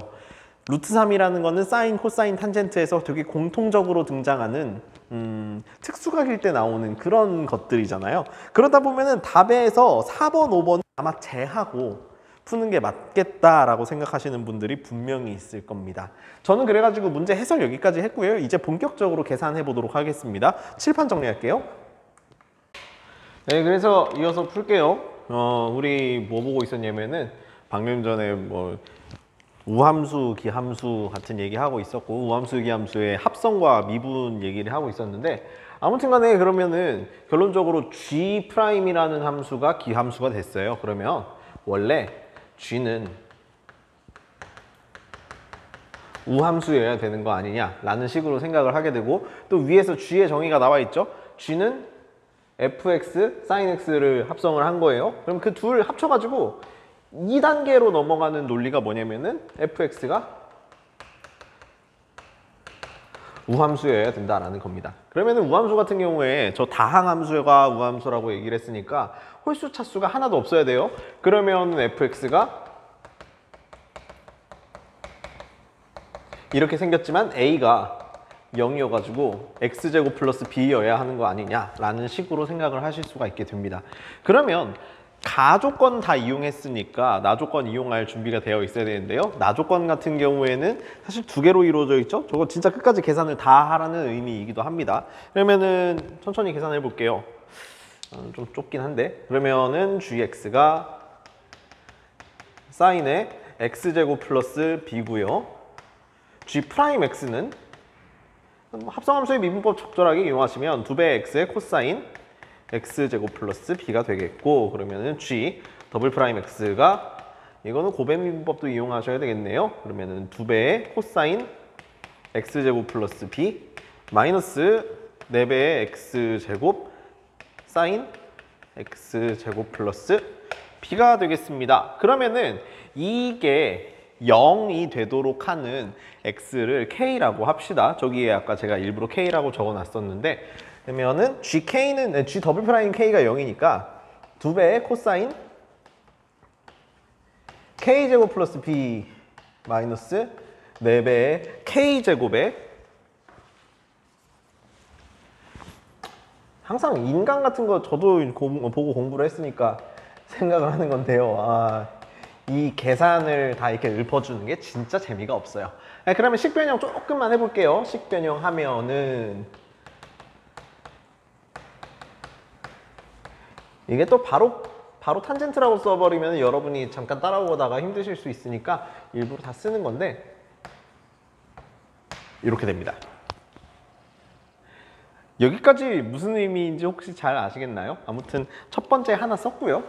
루트 3이라는 거는 사인, 코사인, 탄젠트에서 되게 공통적으로 등장하는 특수각일 때 나오는 그런 것들이잖아요. 그러다 보면은 답에서 4번, 5번 아마 제하고 푸는 게 맞겠다라고 생각하시는 분들이 분명히 있을 겁니다. 저는 그래가지고 문제 해설 여기까지 했고요. 이제 본격적으로 계산해 보도록 하겠습니다. 칠판 정리할게요. 네, 그래서 이어서 풀게요. 우리 뭐 보고 있었냐면은 방금 전에 우함수, 기함수 같은 얘기하고 있었고, 우함수, 기함수의 합성과 미분 얘기를 하고 있었는데, 아무튼 간에 그러면은 결론적으로 G'이라는 함수가 기함수가 됐어요. 그러면 원래 G는 우함수여야 되는 거 아니냐라는 식으로 생각을 하게 되고, 또 위에서 G의 정의가 나와 있죠. G는 fx, sin x를 합성을 한 거예요. 그럼 그 둘 합쳐가지고 2단계로 넘어가는 논리가 뭐냐면은 fx가 우함수여야 된다라는 겁니다. 그러면은 우함수 같은 경우에 저 다항함수가 우함수라고 얘기를 했으니까 홀수 차수가 하나도 없어야 돼요. 그러면 fx가 이렇게 생겼지만 a가 0이어가지고 x제곱 플러스 b여야 하는 거 아니냐라는 식으로 생각을 하실 수가 있게 됩니다. 그러면 가조건 다 이용했으니까 나조건 이용할 준비가 되어 있어야 되는데요. 나조건 같은 경우에는 사실 두 개로 이루어져 있죠. 저거 진짜 끝까지 계산을 다 하라는 의미이기도 합니다. 그러면은 천천히 계산해 볼게요. 좀 좁긴 한데, 그러면은 gx가 사인의 x제곱 플러스 b고요. g'x는 합성함수의 미분법 적절하게 이용하시면 2배 x의 코사인 x제곱 플러스 b가 되겠고, 그러면은 g 더블 프라임 x가 이거는 고배 미분법도 이용하셔야 되겠네요. 그러면은 2배의 코사인 x제곱 플러스 b 마이너스 4배의 x제곱 사인 x제곱 플러스 b가 되겠습니다. 그러면은 이게 0이 되도록 하는 x를 k라고 합시다. 저기에 아까 제가 일부러 k라고 적어놨었는데, 그러면은 gk는 g 더블 프라임 k가 0이니까 2배의 코사인 k제곱 플러스 b 마이너스 4배의 k제곱에, 항상 인간 같은 거 저도 보고 공부를 했으니까 생각을 하는 건데요. 이 계산을 다 이렇게 읊어주는 게 진짜 재미가 없어요. 그러면 식변형 조금만 해볼게요. 식변형 하면은 이게 또 바로 탄젠트라고 써버리면 여러분이 잠깐 따라오다가 힘드실 수 있으니까 일부러 다 쓰는 건데, 이렇게 됩니다. 여기까지 무슨 의미인지 혹시 잘 아시겠나요? 아무튼 첫 번째 하나 썼고요.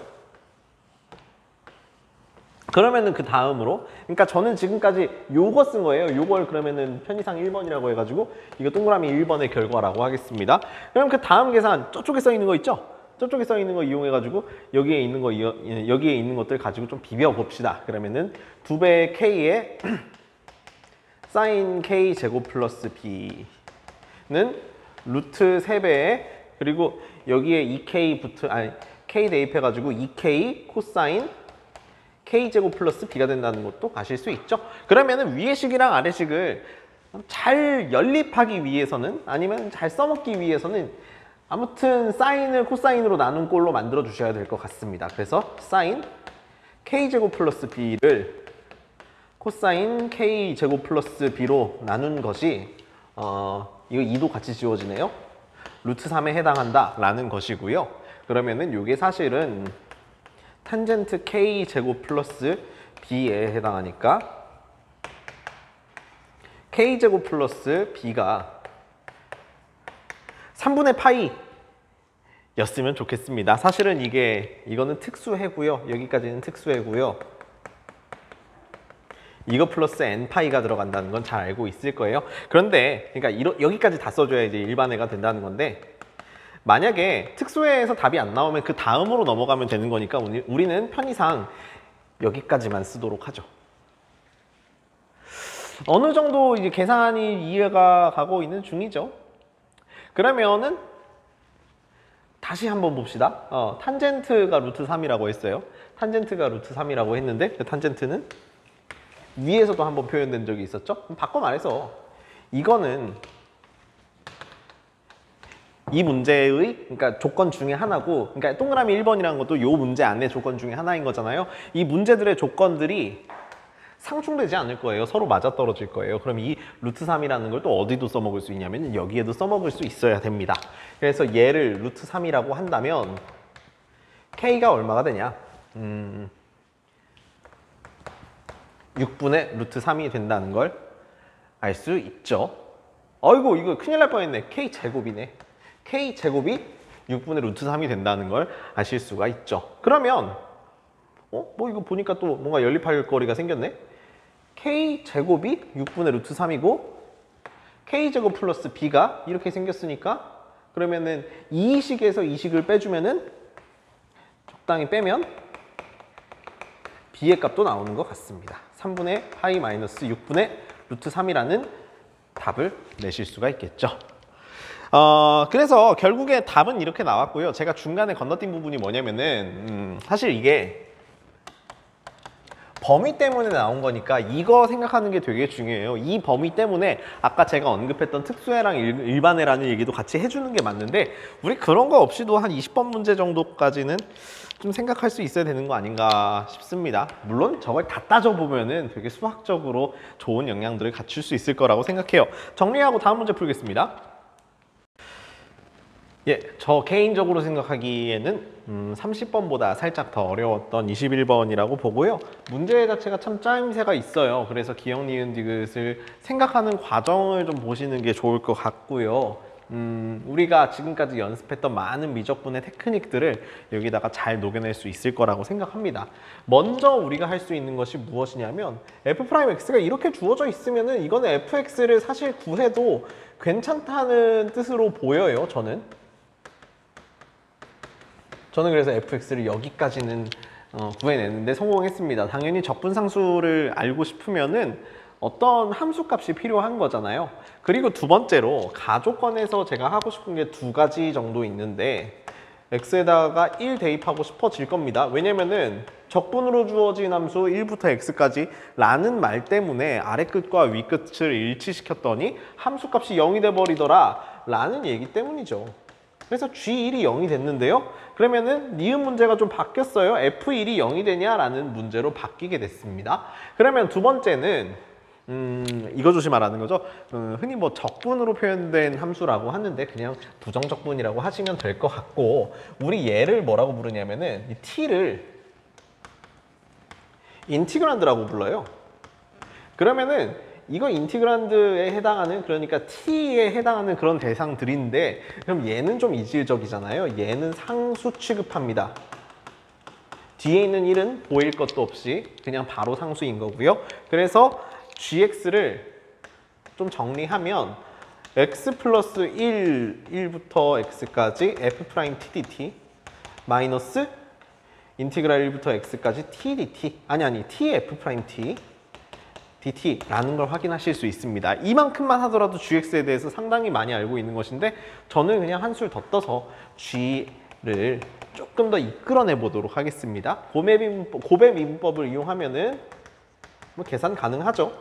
그러면은 그 다음으로, 그러니까 저는 지금까지 요거 쓴 거예요. 요걸 그러면은 편의상 1번이라고 해가지고 이거 동그라미 1번의 결과라고 하겠습니다. 그럼 그 다음 계산 저쪽에 써 있는 거 있죠? 저쪽에 써 있는 거 이용해가지고 여기에 있는 거 여기에 있는 것들 가지고 좀 비벼 봅시다. 그러면은 2배의 k에 sin k 제곱 플러스 b는 루트 3배에, 그리고 여기에 2k k 대입해가지고 2k 코사인 k제곱 플러스 b가 된다는 것도 아실 수 있죠. 그러면은 위의 식이랑 아래 식을 잘 연립하기 위해서는, 아니면 잘 써먹기 위해서는 아무튼 사인을 코사인으로 나눈 꼴로 만들어 주셔야 될 것 같습니다. 그래서 사인 k제곱 플러스 b를 코사인 k제곱 플러스 b로 나눈 것이 이거 2도 같이 지워지네요. 루트 3에 해당한다 라는 것이고요. 그러면은 이게 사실은 탄젠트 k제곱 플러스 b에 해당하니까 k제곱 플러스 b가 3분의 파이 였으면 좋겠습니다. 사실은 이거는 특수해고요. 여기까지는 특수해고요. 이거 플러스 n파이가 들어간다는 건 잘 알고 있을 거예요. 그런데 그러니까 여기까지 다 써줘야 이제 일반회가 된다는 건데, 만약에 특수회에서 답이 안 나오면 그 다음으로 넘어가면 되는 거니까 우리는 편의상 여기까지만 쓰도록 하죠. 어느 정도 이제 계산이 이해가 가고 있는 중이죠. 그러면은 다시 한번 봅시다. 탄젠트가 루트 3이라고 했어요. 탄젠트가 루트 3이라고 했는데 그 탄젠트는 위에서도 한번 표현된 적이 있었죠. 바꿔 말해서 이거는 이 문제의 그러니까 조건 중에 하나고, 그러니까 동그라미 1번이라는 것도 이 문제 안에 조건 중에 하나인 거잖아요. 이 문제들의 조건들이 상충되지 않을 거예요. 서로 맞아떨어질 거예요. 그럼 이 루트 3이라는 걸 또 어디도 써먹을 수 있냐면 여기에도 써먹을 수 있어야 됩니다. 그래서 얘를 루트 3이라고 한다면 k가 얼마가 되냐? 6분의 루트 3이 된다는 걸 알 수 있죠. 어이구, 이거 큰일 날 뻔했네. k제곱이네. k제곱이 6분의 루트 3이 된다는 걸 아실 수가 있죠. 그러면 뭐 이거 보니까 또 뭔가 연립할 거리가 생겼네. k제곱이 6분의 루트 3이고 k제곱 플러스 b가 이렇게 생겼으니까, 그러면은 이 식에서 이 식을 빼주면은 적당히 빼면 b의 값도 나오는 것 같습니다. 3분의 파이 마이너스 6분의 루트 3이라는 답을 내실 수가 있겠죠. 그래서 결국에 답은 이렇게 나왔고요. 제가 중간에 건너뛴 부분이 뭐냐면은 사실 이게 범위 때문에 나온 거니까 이거 생각하는 게 되게 중요해요. 이 범위 때문에 아까 제가 언급했던 특수회랑 일반회라는 얘기도 같이 해주는 게 맞는데, 우리 그런 거 없이도 한 20번 문제 정도까지는 좀 생각할 수 있어야 되는 거 아닌가 싶습니다. 물론 저걸 다 따져보면은 되게 수학적으로 좋은 영향들을 갖출 수 있을 거라고 생각해요. 정리하고 다음 문제 풀겠습니다. 예, 저 개인적으로 생각하기에는 30번보다 살짝 더 어려웠던 21번이라고 보고요. 문제 자체가 참 짜임새가 있어요. 그래서 기억, 니은, 디귿을 생각하는 과정을 좀 보시는 게 좋을 것 같고요. 우리가 지금까지 연습했던 많은 미적분의 테크닉들을 여기다가 잘 녹여낼 수 있을 거라고 생각합니다. 먼저 우리가 할 수 있는 것이 무엇이냐면 f'x가 이렇게 주어져 있으면은 이거는 fx를 사실 구해도 괜찮다는 뜻으로 보여요. 저는 그래서 fx를 여기까지는 구해냈는데 성공했습니다. 당연히 적분상수를 알고 싶으면은 어떤 함수값이 필요한 거잖아요. 그리고 두 번째로 가조건에서 제가 하고 싶은 게 두 가지 정도 있는데, x에다가 1 대입하고 싶어질 겁니다. 왜냐면은 적분으로 주어진 함수 1부터 x까지 라는 말 때문에 아래 끝과 위 끝을 일치시켰더니 함수값이 0이 돼버리더라 라는 얘기 때문이죠. 그래서 G1이 0이 됐는데요. 그러면은 니은 문제가 좀 바뀌었어요. F1이 0이 되냐라는 문제로 바뀌게 됐습니다. 그러면 두 번째는 이거 조심하라는 거죠. 흔히 뭐 적분으로 표현된 함수라고 하는데 그냥 부정적분이라고 하시면 될 것 같고, 우리 얘를 뭐라고 부르냐면은 이 t를 인티그란드라고 불러요. 그러면은 이거 인티그란드에 해당하는, 그러니까 t에 해당하는 그런 대상들인데, 그럼 얘는 좀 이질적이잖아요. 얘는 상수 취급합니다. 뒤에 있는 1은 보일 것도 없이 그냥 바로 상수인 거고요. 그래서 gx를 좀 정리하면 x 플러스 1부터 x까지 f 프라임 t dt 마이너스 인티그랄 1부터 x까지 t dt 아니 t f 프라임 t dt라는 걸 확인하실 수 있습니다. 이만큼만 하더라도 gx에 대해서 상당히 많이 알고 있는 것인데 저는 그냥 한술 더 떠서 g를 조금 더 이끌어내 보도록 하겠습니다. 고배 미분법을 이용하면은 뭐 계산 가능하죠.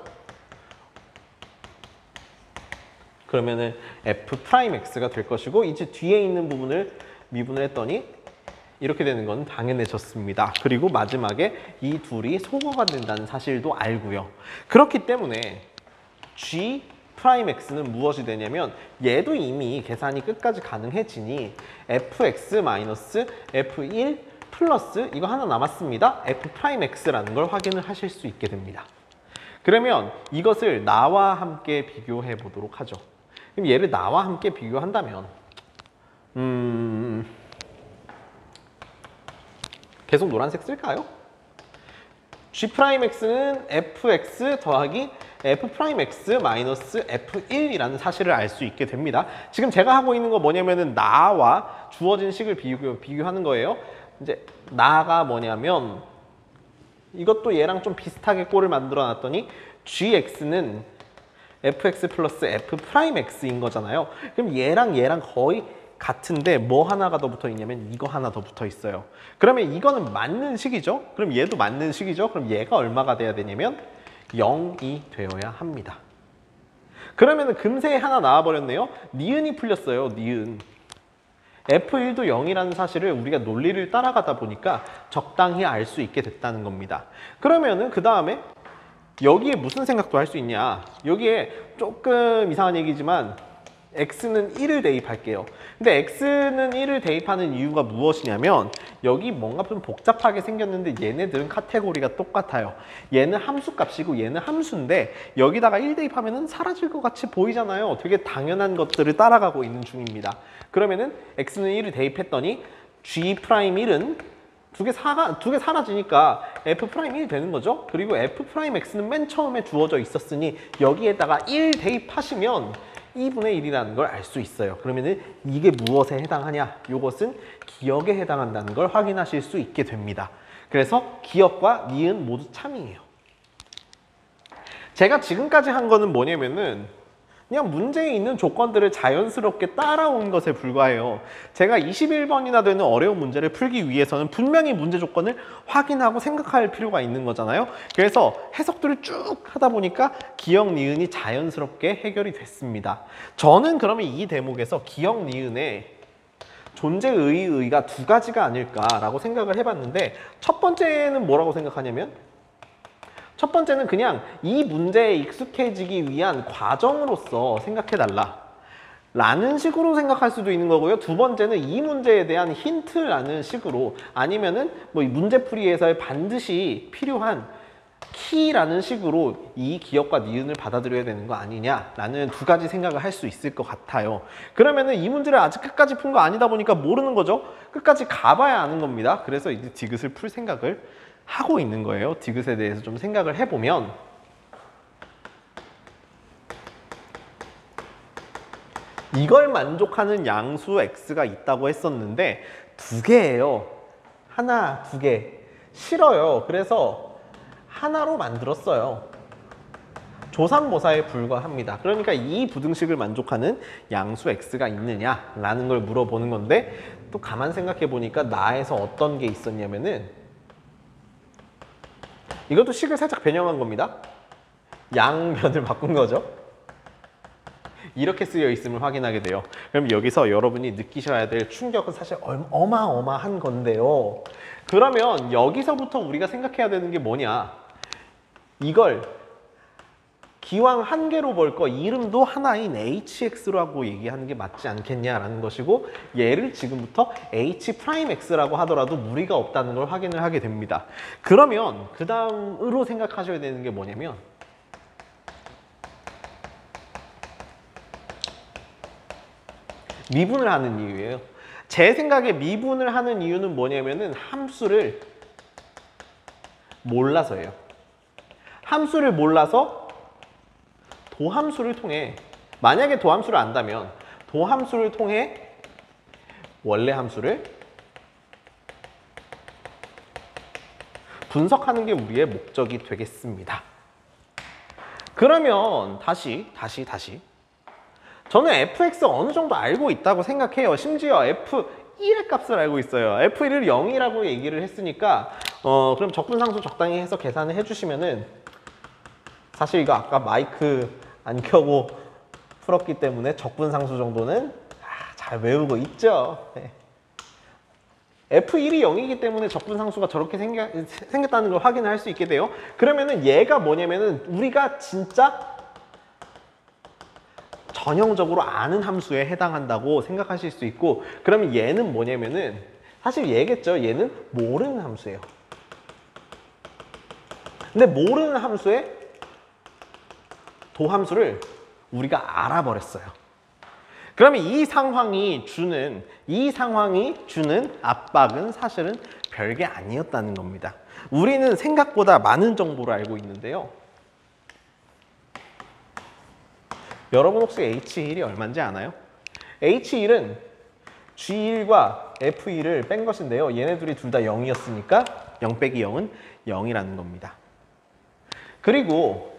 그러면은 f 프라임 x가 될 것이고 이제 뒤에 있는 부분을 미분을 했더니 이렇게 되는 건 당연해졌습니다. 그리고 마지막에 이 둘이 소거가 된다는 사실도 알고요. 그렇기 때문에 g 프라임 x는 무엇이 되냐면 얘도 이미 계산이 끝까지 가능해지니 fx 마이너스 f1 플러스 이거 하나 남았습니다. f 프라임 x라는 걸 확인을 하실 수 있게 됩니다. 그러면 이것을 나와 함께 비교해 보도록 하죠. 그럼 얘를 나와 함께 비교한다면 계속 노란색 쓸까요? g'x는 fx 더하기 f'x 마이너스 f1이라는 사실을 알 수 있게 됩니다. 지금 제가 하고 있는 거 뭐냐면은 나와 주어진 식을 비교하는 거예요. 이제 나가 뭐냐면 이것도 얘랑 좀 비슷하게 꼴을 만들어 놨더니 gx는 fx 플러스 f'x인 거잖아요. 그럼 얘랑 거의 같은데 뭐 하나가 더 붙어 있냐면 이거 하나 더 붙어 있어요. 그러면 이거는 맞는 식이죠. 그럼 얘도 맞는 식이죠. 그럼 얘가 얼마가 돼야 되냐면 0이 되어야 합니다. 그러면 금세 하나 나와버렸네요. 니은이 풀렸어요. 니은. F1도 0이라는 사실을 우리가 논리를 따라가다 보니까 적당히 알 수 있게 됐다는 겁니다. 그러면은 그 다음에 여기에 무슨 생각도 할 수 있냐. 여기에 조금 이상한 얘기지만 x는 1을 대입할게요. 근데 x는 1을 대입하는 이유가 무엇이냐면 여기 뭔가 좀 복잡하게 생겼는데 얘네들은 카테고리가 똑같아요. 얘는 함수 값이고 얘는 함수인데 여기다가 1 대입하면 사라질 것 같이 보이잖아요. 되게 당연한 것들을 따라가고 있는 중입니다. 그러면은 x는 1을 대입했더니 g'1은 두 개 사라지니까 f'1 되는 거죠. 그리고 f'x는 맨 처음에 주어져 있었으니 여기에다가 1 대입하시면 2분의 1이라는 걸 알 수 있어요. 그러면은 이게 무엇에 해당하냐? 이것은 기억에 해당한다는 걸 확인하실 수 있게 됩니다. 그래서 기억과 니은 모두 참이에요. 제가 지금까지 한 거는 뭐냐면은 그냥 문제에 있는 조건들을 자연스럽게 따라온 것에 불과해요. 제가 21번이나 되는 어려운 문제를 풀기 위해서는 분명히 문제 조건을 확인하고 생각할 필요가 있는 거잖아요. 그래서 해석들을 쭉 하다 보니까 기억, 니은이 자연스럽게 해결이 됐습니다. 저는 그러면 이 대목에서 기억, 니은의 존재 의의가 두 가지가 아닐까라고 생각을 해봤는데 첫 번째는 뭐라고 생각하냐면 첫 번째는 그냥 이 문제에 익숙해지기 위한 과정으로서 생각해달라 라는 식으로 생각할 수도 있는 거고요. 두 번째는 이 문제에 대한 힌트라는 식으로 아니면은 뭐 문제풀이에서 반드시 필요한 키라는 식으로 이 기억과 니은을 받아들여야 되는 거 아니냐라는 두 가지 생각을 할 수 있을 것 같아요. 그러면은 이 문제를 아직 끝까지 푼 거 아니다 보니까 모르는 거죠. 끝까지 가봐야 아는 겁니다. 그래서 이제 디귿을 풀 생각을 하고 있는 거예요. 디귿에 대해서 좀 생각을 해보면 이걸 만족하는 양수 x가 있다고 했었는데 두 개예요. 하나, 두 개. 싫어요. 그래서 하나로 만들었어요. 조삼모사에 불과합니다. 그러니까 이 부등식을 만족하는 양수 x가 있느냐라는 걸 물어보는 건데 또 가만 생각해 보니까 나에서 어떤 게 있었냐면은 이것도 식을 살짝 변형한 겁니다. 양면을 바꾼 거죠. 이렇게 쓰여 있음을 확인하게 돼요. 그럼 여기서 여러분이 느끼셔야 될 충격은 사실 어마어마한 건데요. 그러면 여기서부터 우리가 생각해야 되는 게 뭐냐. 이걸 기왕 한 개로 볼 거 이름도 하나인 hx라고 얘기하는 게 맞지 않겠냐라는 것이고 얘를 지금부터 h'x라고 하더라도 무리가 없다는 걸 확인을 하게 됩니다. 그러면 그 다음으로 생각하셔야 되는 게 뭐냐면 미분을 하는 이유예요. 제 생각에 미분을 하는 이유는 뭐냐면은 함수를 몰라서예요. 함수를 몰라서 도함수를 통해, 만약에 도함수를 안다면 도함수를 통해 원래 함수를 분석하는 게 우리의 목적이 되겠습니다. 그러면 다시 저는 fx 어느 정도 알고 있다고 생각해요. 심지어 f1의 값을 알고 있어요. f1을 0이라고 얘기를 했으니까 그럼 적분상수 적당히 해서 계산을 해주시면은, 사실 이거 아까 마이크 안 켜고 풀었기 때문에 적분상수 정도는 잘 외우고 있죠. 네. f1이 0이기 때문에 적분상수가 저렇게 생겼다는 걸 확인할 수 있게 돼요. 그러면은 얘가 뭐냐면은 우리가 진짜 전형적으로 아는 함수에 해당한다고 생각하실 수 있고, 그러면 얘는 뭐냐면은 사실 얘겠죠. 얘는 모르는 함수예요. 근데 모르는 함수의 도함수를 우리가 알아버렸어요. 그러면 이 상황이 주는 압박은 사실은 별게 아니었다는 겁니다. 우리는 생각보다 많은 정보를 알고 있는데요. 여러분 혹시 H1이 얼마인지 아나요? H1은 G1과 F1을 뺀 것인데요. 얘네들이 둘 다 0이었으니까 0 빼기 0은 0이라는 겁니다. 그리고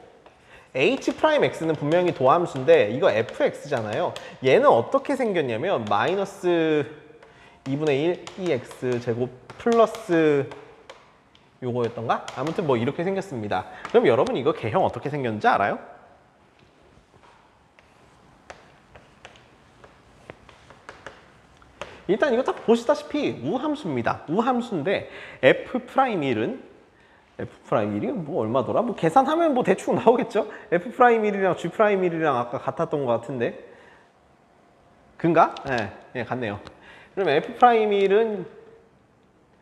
H'X는 분명히 도함수인데 이거 fx잖아요. 얘는 어떻게 생겼냐면 마이너스 2분의 1 2x 제곱 플러스 요거였던가? 아무튼 뭐 이렇게 생겼습니다. 그럼 여러분 이거 개형 어떻게 생겼는지 알아요? 일단 이거 딱 보시다시피 우함수입니다. 우함수인데 F'L은 F'L이 뭐 얼마더라? 뭐 계산하면 뭐 대충 나오겠죠? F'L이랑 G'L이랑 아까 같았던 것 같은데. 근가? 네, 같네요. 그러면 F'L은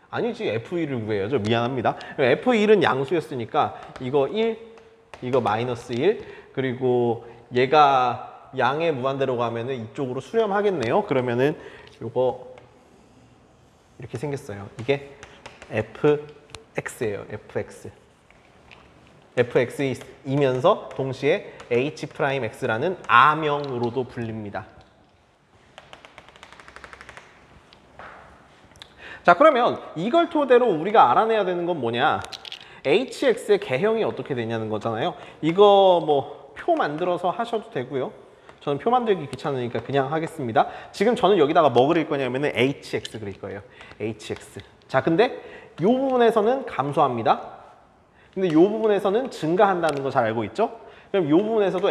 아니지, F1을 구해야죠. 미안합니다. F1은 양수였으니까 이거 1, 이거 마이너스 1, 그리고 얘가 양의 무한대로 가면은 이쪽으로 수렴하겠네요. 그러면은 요거 이렇게 생겼어요. 이게 fx예요. fx. fx이면서 동시에 h'x라는 아명으로도 불립니다. 자, 그러면 이걸 토대로 우리가 알아내야 되는 건 뭐냐? hx의 개형이 어떻게 되냐는 거잖아요. 이거 뭐 표 만들어서 하셔도 되고요. 저는 표 만들기 귀찮으니까 그냥 하겠습니다. 지금 저는 여기다가 뭐 그릴 거냐면은 hx 그릴 거예요. hx. 자, 근데 이 부분에서는 감소합니다. 근데 이 부분에서는 증가한다는 거 잘 알고 있죠? 그럼 이 부분에서도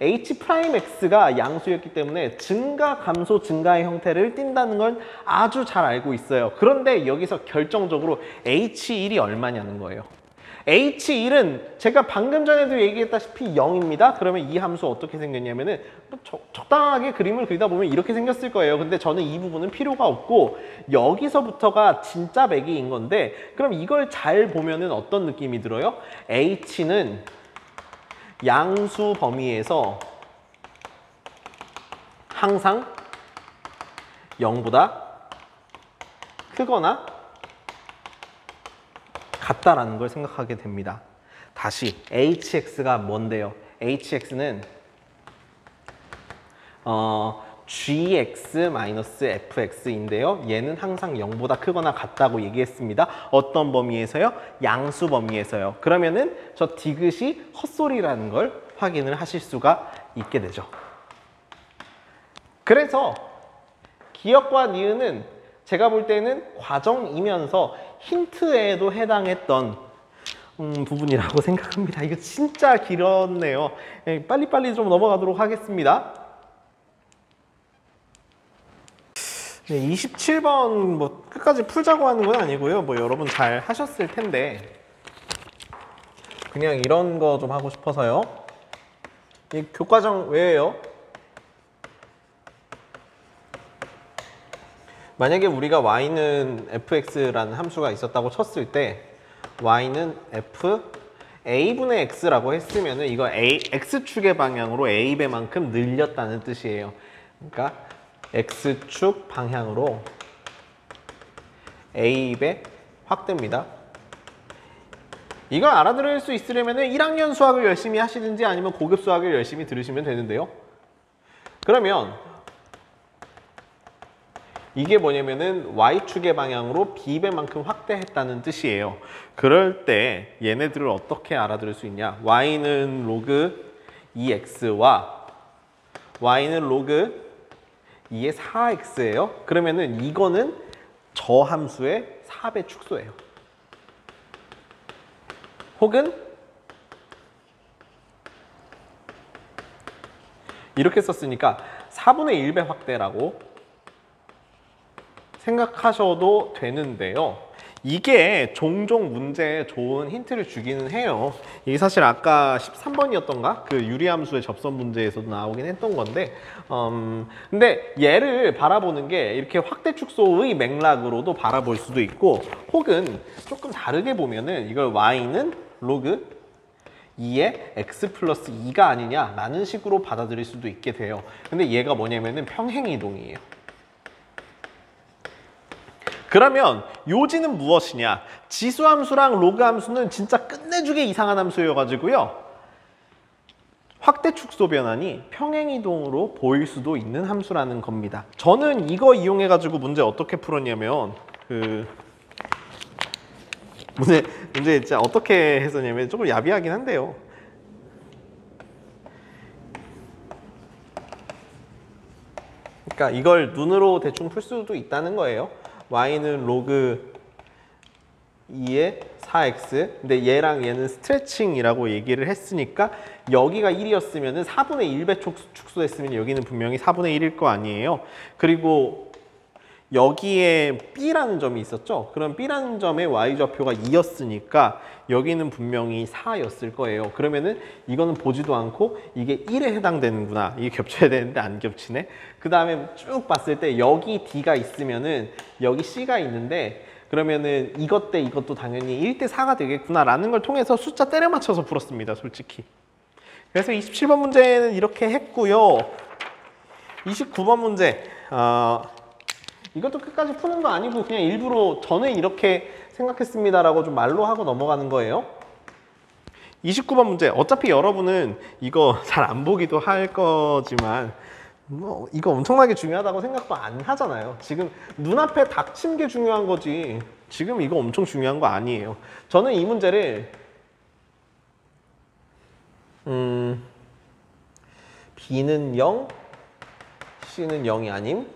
h'x가 양수였기 때문에 증가, 감소, 증가의 형태를 띈다는 걸 아주 잘 알고 있어요. 그런데 여기서 결정적으로 h1이 얼마냐는 거예요. h1은 제가 방금 전에도 얘기했다시피 0입니다. 그러면 이 함수 어떻게 생겼냐면은 적당하게 그림을 그리다 보면 이렇게 생겼을 거예요. 근데 저는 이 부분은 필요가 없고 여기서부터가 진짜 매기인 건데, 그럼 이걸 잘 보면은 어떤 느낌이 들어요? h는 양수 범위에서 항상 0보다 크거나 같다라는 걸 생각하게 됩니다. 다시 hx가 뭔데요? hx는 gx-fx인데요. 얘는 항상 0보다 크거나 같다고 얘기했습니다. 어떤 범위에서요? 양수 범위에서요. 그러면은 저 디귿이 헛소리라는 걸 확인을 하실 수가 있게 되죠. 그래서 기역과 니은은 제가 볼 때는 과정이면서 힌트에도 해당했던 부분이라고 생각합니다. 이거 진짜 길었네요. 빨리빨리 좀 넘어가도록 하겠습니다. 네, 27번 뭐 끝까지 풀자고 하는 건 아니고요. 뭐 여러분 잘 하셨을 텐데 그냥 이런 거 좀 하고 싶어서요. 이 교과정 왜예요? 만약에 우리가 y는 fx라는 함수가 있었다고 쳤을 때 y는 f a분의 x라고 했으면 이거 x축의 방향으로 a배만큼 늘렸다는 뜻이에요. 그러니까 x축 방향으로 a배 확대입니다. 이걸 알아들을 수 있으려면 1학년 수학을 열심히 하시든지 아니면 고급 수학을 열심히 들으시면 되는데요. 그러면 이게 뭐냐면은 y축의 방향으로 b배만큼 확대했다는 뜻이에요. 그럴 때 얘네들을 어떻게 알아들을 수 있냐? y는 로그 2x와 y는 로그 2의 4x예요. 그러면은 이거는 저 함수의 4배 축소예요. 혹은 이렇게 썼으니까 4분의 1배 확대라고 생각하셔도 되는데요. 이게 종종 문제에 좋은 힌트를 주기는 해요. 이게 사실 아까 13번이었던가? 그 유리함수의 접선 문제에서도 나오긴 했던 건데 근데 얘를 바라보는 게 이렇게 확대 축소의 맥락으로도 바라볼 수도 있고 혹은 조금 다르게 보면은 이걸 y는 로그 2의 x 플러스 2가 아니냐 라는 식으로 받아들일 수도 있게 돼요. 근데 얘가 뭐냐면은 평행이동이에요. 그러면 요지는 무엇이냐? 지수함수랑 로그함수는 진짜 끝내주게 이상한 함수여가지고요. 확대 축소 변환이 평행이동으로 보일 수도 있는 함수라는 겁니다. 저는 이거 이용해가지고 문제 어떻게 풀었냐면 문제 진짜 어떻게 했었냐면 조금 야비하긴 한데요. 그러니까 이걸 눈으로 대충 풀 수도 있다는 거예요. y는 로그 2의 4x 근데 얘랑 얘는 스트레칭이라고 얘기를 했으니까 여기가 1이었으면 4분의 1배 축소했으면 여기는 분명히 4분의 1일 거 아니에요. 그리고 여기에 B라는 점이 있었죠. 그럼 B라는 점의 y좌표가 2였으니까 여기는 분명히 4였을 거예요. 그러면은 이거는 보지도 않고 이게 1에 해당되는구나. 이게 겹쳐야 되는데 안 겹치네. 그 다음에 쭉 봤을 때 여기 D가 있으면은 여기 C가 있는데 그러면은 이것 대 이것도 당연히 1대 4가 되겠구나 라는 걸 통해서 숫자 때려 맞춰서 풀었습니다. 솔직히. 그래서 27번 문제는 이렇게 했고요. 29번 문제 이것도 끝까지 푸는 거 아니고 그냥 일부러 저는 이렇게 생각했습니다라고 좀 말로 하고 넘어가는 거예요. 29번 문제. 어차피 여러분은 이거 잘 안 보기도 할 거지만 뭐 이거 엄청나게 중요하다고 생각도 안 하잖아요. 지금 눈앞에 닥친 게 중요한 거지 지금 이거 엄청 중요한 거 아니에요. 저는 이 문제를 B는 0, C는 0이 아님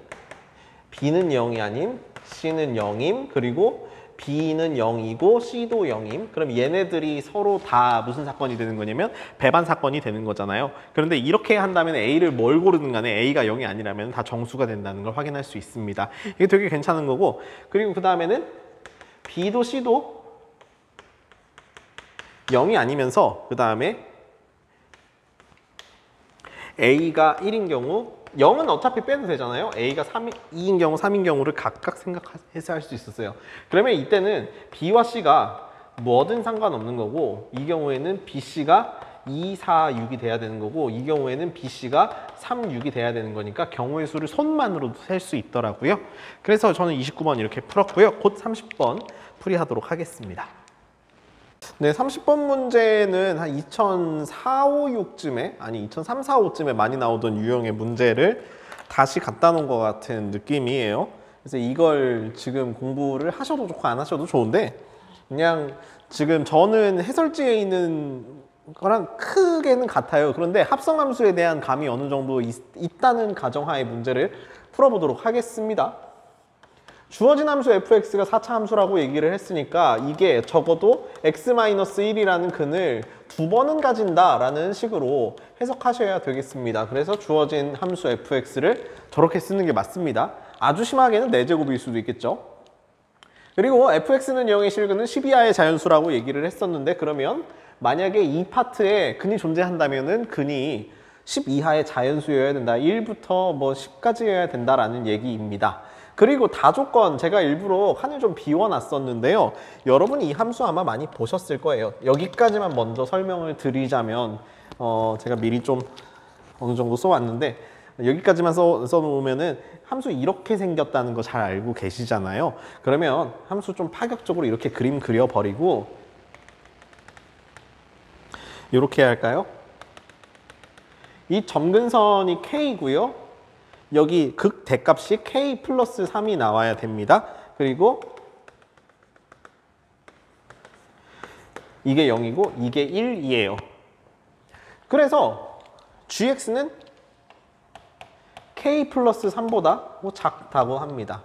B는 0이 아님, C는 0임, 그리고 B는 0이고 C도 0임. 그럼 얘네들이 서로 다 무슨 사건이 되는 거냐면 배반 사건이 되는 거잖아요. 그런데 이렇게 한다면 A를 뭘 고르든 간에 A가 0이 아니라면 다 정수가 된다는 걸 확인할 수 있습니다. 이게 되게 괜찮은 거고 그리고 그 다음에는 B도 C도 0이 아니면서 그 다음에 A가 1인 경우 0은 어차피 빼도 되잖아요. A가 2인 경우, 3인 경우를 각각 생각해서 할 수 있었어요. 그러면 이때는 B와 C가 뭐든 상관없는 거고 이 경우에는 BC가 2, 4, 6이 돼야 되는 거고 이 경우에는 BC가 3, 6이 돼야 되는 거니까 경우의 수를 손만으로도 셀 수 있더라고요. 그래서 저는 29번 이렇게 풀었고요. 곧 30번 풀이하도록 하겠습니다. 네, 30번 문제는 한 2004, 5, 6쯤에 아니 2003, 4, 5쯤에 많이 나오던 유형의 문제를 다시 갖다 놓은 것 같은 느낌이에요. 그래서 이걸 지금 공부를 하셔도 좋고 안 하셔도 좋은데 그냥 지금 저는 해설지에 있는 거랑 크게는 같아요. 그런데 합성함수에 대한 감이 어느 정도 있다는 가정하에 문제를 풀어보도록 하겠습니다. 주어진 함수 fx가 4차 함수라고 얘기를 했으니까 이게 적어도 x-1이라는 근을 2번은 가진다라는 식으로 해석하셔야 되겠습니다. 그래서 주어진 함수 fx를 저렇게 쓰는 게 맞습니다. 아주 심하게는 4제곱일 수도 있겠죠. 그리고 fx는 0의 실근은 12하의 자연수라고 얘기를 했었는데 그러면 만약에 이 파트에 근이 존재한다면은 근이 12하의 자연수여야 된다. 1부터 뭐 10까지여야 된다라는 얘기입니다. 그리고 다조건 제가 일부러 칸을 좀 비워놨었는데요. 여러분이 이 함수 아마 많이 보셨을 거예요. 여기까지만 먼저 설명을 드리자면 제가 미리 좀 어느 정도 써왔는데 여기까지만 써놓으면은 함수 이렇게 생겼다는 거 잘 알고 계시잖아요. 그러면 함수 좀 파격적으로 이렇게 그림 그려버리고 이렇게 할까요? 이 점근선이 K고요. 여기 극대값이 K 플러스 3이 나와야 됩니다. 그리고 이게 0이고 이게 1이에요. 그래서 gx는 K 플러스 3보다 작다고 합니다.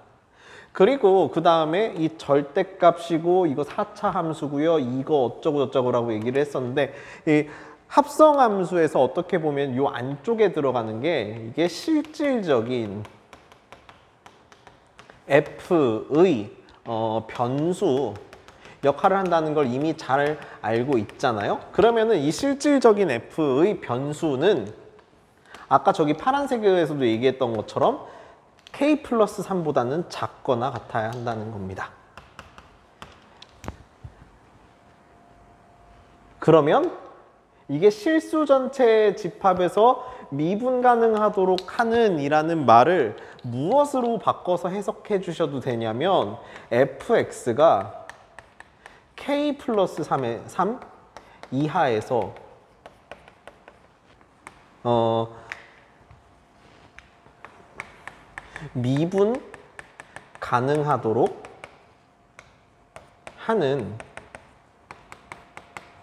그리고 그 다음에 이 절대값이고 이거 4차 함수고요. 이거 어쩌고 저쩌고라고 얘기를 했었는데 이 합성함수에서 어떻게 보면 이 안쪽에 들어가는 게 이게 실질적인 f의 변수 역할을 한다는 걸 이미 잘 알고 있잖아요. 그러면은 이 실질적인 f의 변수는 아까 저기 파란색에서도 얘기했던 것처럼 k 플러스 3보다는 작거나 같아야 한다는 겁니다. 그러면 이게 실수 전체 집합에서 미분 가능하도록 하는 이라는 말을 무엇으로 바꿔서 해석해 주셔도 되냐면 fx가 k 플러스 3 이하에서 미분 가능하도록 하는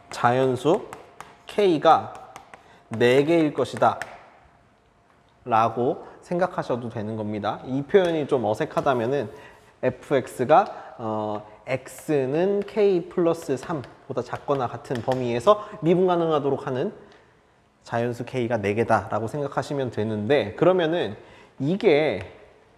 자연수 K가 4개일 것이다 라고 생각하셔도 되는 겁니다. 이 표현이 좀 어색하다면은 fx가 x는 k 플러스 3보다 작거나 같은 범위에서 미분 가능하도록 하는 자연수 k가 4개다 라고 생각하시면 되는데, 그러면은 이게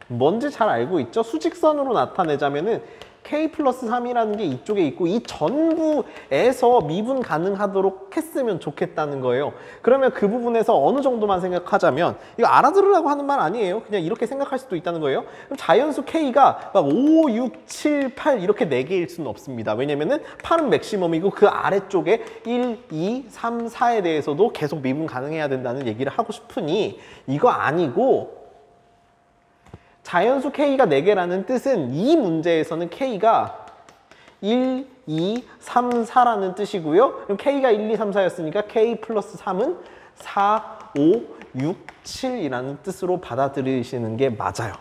뭔지 잘 알고 있죠? 수직선으로 나타내자면은 k 플러스 3이라는 게 이쪽에 있고 이 전부에서 미분 가능하도록 했으면 좋겠다는 거예요. 그러면 그 부분에서 어느 정도만 생각하자면, 이거 알아들으라고 하는 말 아니에요. 그냥 이렇게 생각할 수도 있다는 거예요. 그럼 자연수 k가 막 5, 6, 7, 8 이렇게 4개일 수는 없습니다. 왜냐면은 8은 맥시멈이고 그 아래쪽에 1, 2, 3, 4에 대해서도 계속 미분 가능해야 된다는 얘기를 하고 싶으니 이거 아니고, 자연수 k가 4개라는 뜻은 이 문제에서는 k가 1, 2, 3, 4라는 뜻이고요. 그럼 k가 1, 2, 3, 4였으니까 k 플러스 3은 4, 5, 6, 7이라는 뜻으로 받아들이시는 게 맞아요.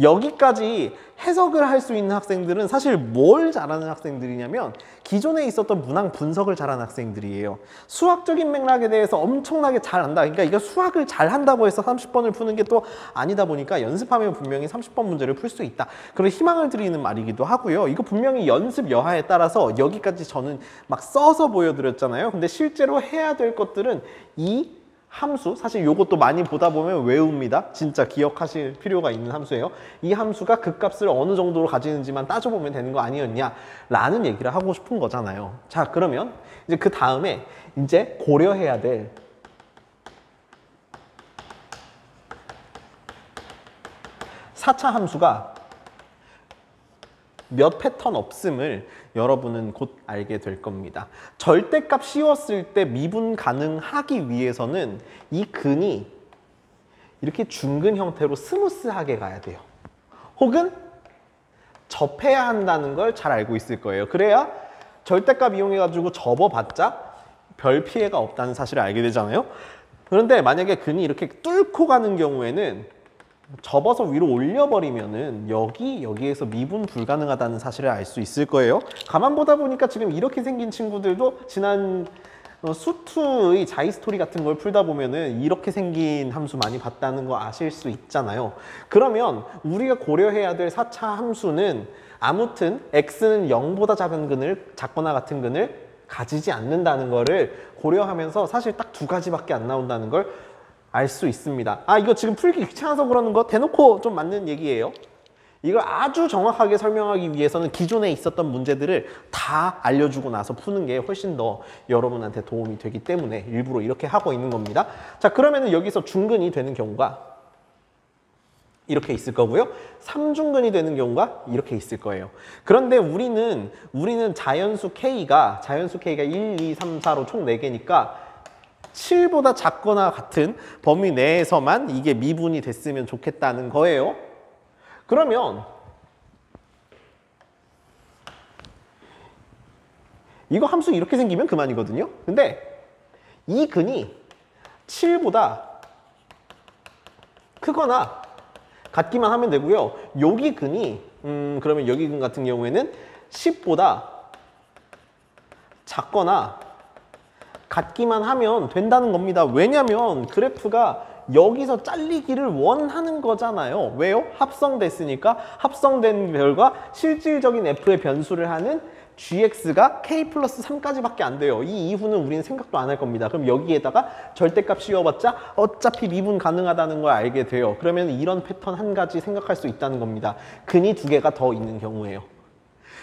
여기까지 해석을 할 수 있는 학생들은 사실 뭘 잘하는 학생들이냐면 기존에 있었던 문항 분석을 잘하는 학생들이에요. 수학적인 맥락에 대해서 엄청나게 잘 안다. 그러니까 이거 수학을 잘 한다고 해서 30번을 푸는 게 또 아니다 보니까 연습하면 분명히 30번 문제를 풀 수 있다. 그런 희망을 드리는 말이기도 하고요. 이거 분명히 연습 여하에 따라서 여기까지 저는 막 써서 보여드렸잖아요. 근데 실제로 해야 될 것들은 이 함수, 사실 요것도 많이 보다 보면 외웁니다. 진짜 기억하실 필요가 있는 함수예요. 이 함수가 극값을 어느 정도로 가지는지만 따져보면 되는 거 아니었냐 라는 얘기를 하고 싶은 거잖아요. 자, 그러면 이제 그 다음에 이제 고려해야 될 사 차 함수가 몇 패턴 없음을 여러분은 곧 알게 될 겁니다. 절대값 씌웠을 때 미분 가능하기 위해서는 이 근이 이렇게 중근 형태로 스무스하게 가야 돼요. 혹은 접해야 한다는 걸 잘 알고 있을 거예요. 그래야 절대값 이용해가지고 접어봤자 별 피해가 없다는 사실을 알게 되잖아요. 그런데 만약에 근이 이렇게 뚫고 가는 경우에는 접어서 위로 올려버리면은 여기에서 미분 불가능하다는 사실을 알 수 있을 거예요. 가만 보다 보니까 지금 이렇게 생긴 친구들도 지난 수투의 자이스토리 같은 걸 풀다 보면은 이렇게 생긴 함수 많이 봤다는 거 아실 수 있잖아요. 그러면 우리가 고려해야 될 4차 함수는 아무튼 x는 0보다 작은 근을, 작거나 같은 근을 가지지 않는다는 거를 고려하면서 사실 딱 2가지밖에 안 나온다는 걸 알 수 있습니다. 아, 이거 지금 풀기 귀찮아서 그러는 거 대놓고 좀 맞는 얘기예요. 이걸 아주 정확하게 설명하기 위해서는 기존에 있었던 문제들을 다 알려주고 나서 푸는 게 훨씬 더 여러분한테 도움이 되기 때문에 일부러 이렇게 하고 있는 겁니다. 자, 그러면은 여기서 중근이 되는 경우가 이렇게 있을 거고요. 3중근이 되는 경우가 이렇게 있을 거예요. 그런데 우리는 자연수 K가 1, 2, 3, 4로 총 4개니까 7보다 작거나 같은 범위 내에서만 이게 미분이 됐으면 좋겠다는 거예요. 그러면 이거 함수 이렇게 생기면 그만이거든요. 근데 이 근이 7보다 크거나 같기만 하면 되고요. 여기 근이 그러면 여기 근 같은 경우에는 10보다 작거나 같기만 하면 된다는 겁니다. 왜냐면 그래프가 여기서 잘리기를 원하는 거잖아요. 왜요? 합성됐으니까. 합성된 결과 실질적인 f의 변수를 하는 gx가 k 플러스 3까지밖에 안 돼요. 이 이후는 우리는 생각도 안 할 겁니다. 그럼 여기에다가 절대값 씌워봤자 어차피 미분 가능하다는 걸 알게 돼요. 그러면 이런 패턴 한 가지 생각할 수 있다는 겁니다. 근이 두 개가 더 있는 경우에요.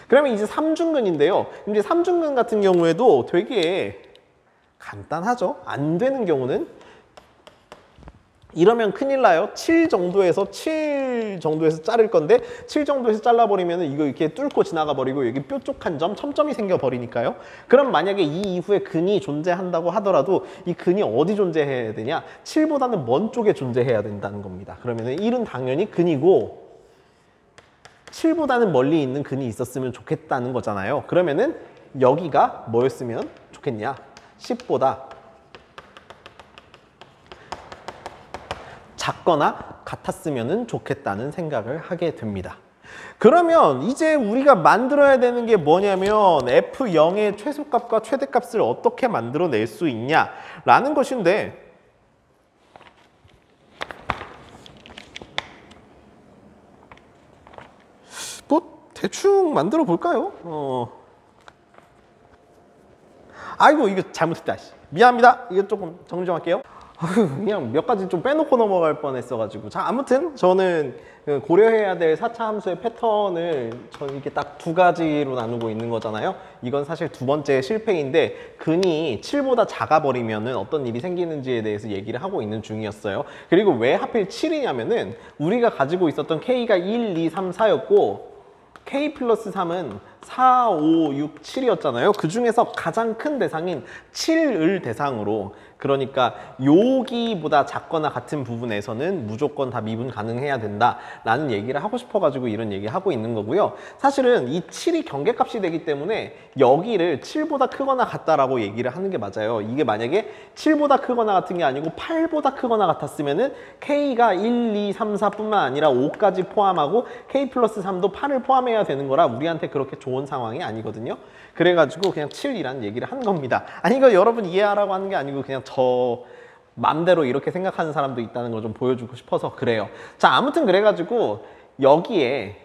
그러면 이제 삼중근인데요. 이제 삼중근 같은 경우에도 되게 간단하죠. 안 되는 경우는 이러면 큰일 나요. 7 정도에서 자를 건데 7 정도에서 잘라버리면 이거 이렇게 뚫고 지나가 버리고 여기 뾰족한 점, 첨점이 생겨버리니까요. 그럼 만약에 이 이후에 근이 존재한다고 하더라도 이 근이 어디 존재해야 되냐? 7보다는 먼 쪽에 존재해야 된다는 겁니다. 그러면 1은 당연히 근이고 7보다는 멀리 있는 근이 있었으면 좋겠다는 거잖아요. 그러면은 여기가 뭐였으면 좋겠냐? 10보다 작거나 같았으면 좋겠다는 생각을 하게 됩니다. 그러면 이제 우리가 만들어야 되는 게 뭐냐면 F0의 최소값과 최대값을 어떻게 만들어낼 수 있냐라는 것인데 뭐 대충 만들어 볼까요? 아이고 이거 잘못했다. 미안합니다. 이거 조금 정리 좀 할게요. 그냥 몇 가지 좀 빼놓고 넘어갈 뻔했어가지고. 자, 아무튼 저는 고려해야 될 4차 함수의 패턴을 저는 이렇게 딱 두 가지로 나누고 있는 거잖아요. 이건 사실 두 번째 실패인데 근이 7보다 작아버리면은 어떤 일이 생기는지에 대해서 얘기를 하고 있는 중이었어요. 그리고 왜 하필 7이냐면은 우리가 가지고 있었던 K가 1, 2, 3, 4였고 K 플러스 3은 4, 5, 6, 7이었잖아요. 그 중에서 가장 큰 대상인 7을 대상으로 그러니까 여기보다 작거나 같은 부분에서는 무조건 다 미분 가능해야 된다라는 얘기를 하고 싶어가지고 이런 얘기 하고 있는 거고요. 사실은 이 7이 경계값이 되기 때문에 여기를 7보다 크거나 같다라고 얘기를 하는 게 맞아요. 이게 만약에 7보다 크거나 같은 게 아니고 8보다 크거나 같았으면은 K가 1, 2, 3, 4뿐만 아니라 5까지 포함하고 K 플러스 3도 8을 포함해야 되는 거라 우리한테 그렇게 좋은 상황이 아니거든요. 그래가지고 그냥 7이라는 얘기를 한 겁니다. 아니 이거 여러분 이해하라고 하는 게 아니고 그냥 저 맘대로 이렇게 생각하는 사람도 있다는 걸 좀 보여주고 싶어서 그래요. 자, 아무튼 그래가지고 여기에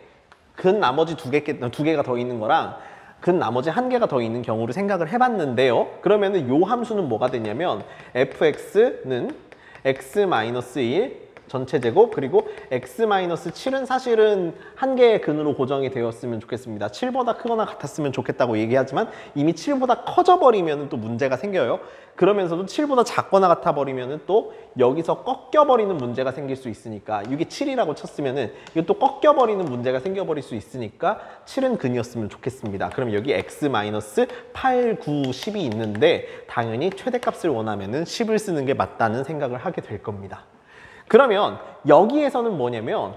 근 나머지 두 개가 더 있는 거랑 근 나머지 한 개가 더 있는 경우를 생각을 해봤는데요. 그러면은 요 함수는 뭐가 되냐면 fx는 x-1 전체 제곱 그리고 x-7은 사실은 한 개의 근으로 고정이 되었으면 좋겠습니다. 7보다 크거나 같았으면 좋겠다고 얘기하지만 이미 7보다 커져 버리면 또 문제가 생겨요. 그러면서도 7보다 작거나 같아 버리면 또 여기서 꺾여 버리는 문제가 생길 수 있으니까 이게 7이라고 쳤으면은 이것도 꺾여 버리는 문제가 생겨 버릴 수 있으니까 7은 근이었으면 좋겠습니다. 그럼 여기 x-8, 9, 10이 있는데 당연히 최대값을 원하면은 10을 쓰는 게 맞다는 생각을 하게 될 겁니다. 그러면 여기에서는 뭐냐면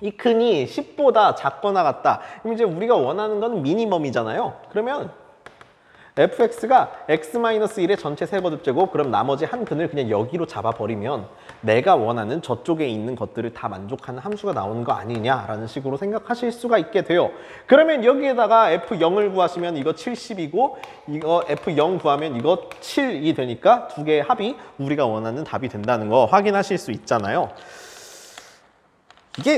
이 근이 10보다 작거나 같다. 그럼 이제 우리가 원하는 건 미니멈이잖아요. 그러면 fx가 x-1의 전체 세거듭 제곱 그럼 나머지 한 근을 그냥 여기로 잡아버리면 내가 원하는 저쪽에 있는 것들을 다 만족하는 함수가 나오는 거 아니냐라는 식으로 생각하실 수가 있게 돼요. 그러면 여기에다가 f0을 구하시면 이거 70이고 이거 f0 구하면 이거 7이 되니까 두 개의 합이 우리가 원하는 답이 된다는 거 확인하실 수 있잖아요. 이게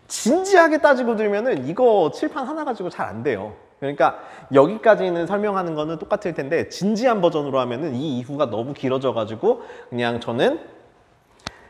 진지하게 따지고 들면은 이거 칠판 하나 가지고 잘 안 돼요. 그러니까 여기까지는 설명하는 거는 똑같을 텐데 진지한 버전으로 하면은 이 이후가 너무 길어져 가지고 그냥 저는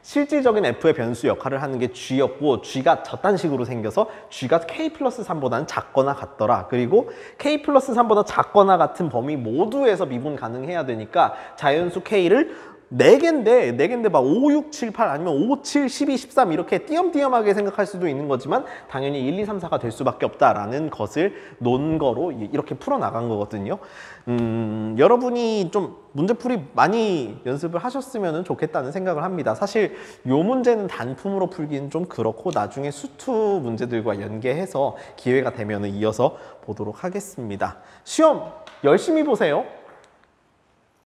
실질적인 f의 변수 역할을 하는 게 g였고 g가 저딴 식으로 생겨서 g가 k 플러스 3보다는 작거나 같더라. 그리고 k 플러스 3보다 작거나 같은 범위 모두에서 미분 가능해야 되니까 자연수 k를 4개인데 막 5, 6, 7, 8 아니면 5, 7, 12, 13 이렇게 띄엄띄엄하게 생각할 수도 있는 거지만 당연히 1, 2, 3, 4가 될 수밖에 없다라는 것을 논거로 이렇게 풀어나간 거거든요. 여러분이 좀 문제풀이 많이 연습을 하셨으면 좋겠다는 생각을 합니다. 사실 요 문제는 단품으로 풀기는 좀 그렇고 나중에 수투 문제들과 연계해서 기회가 되면 이어서 보도록 하겠습니다. 시험 열심히 보세요.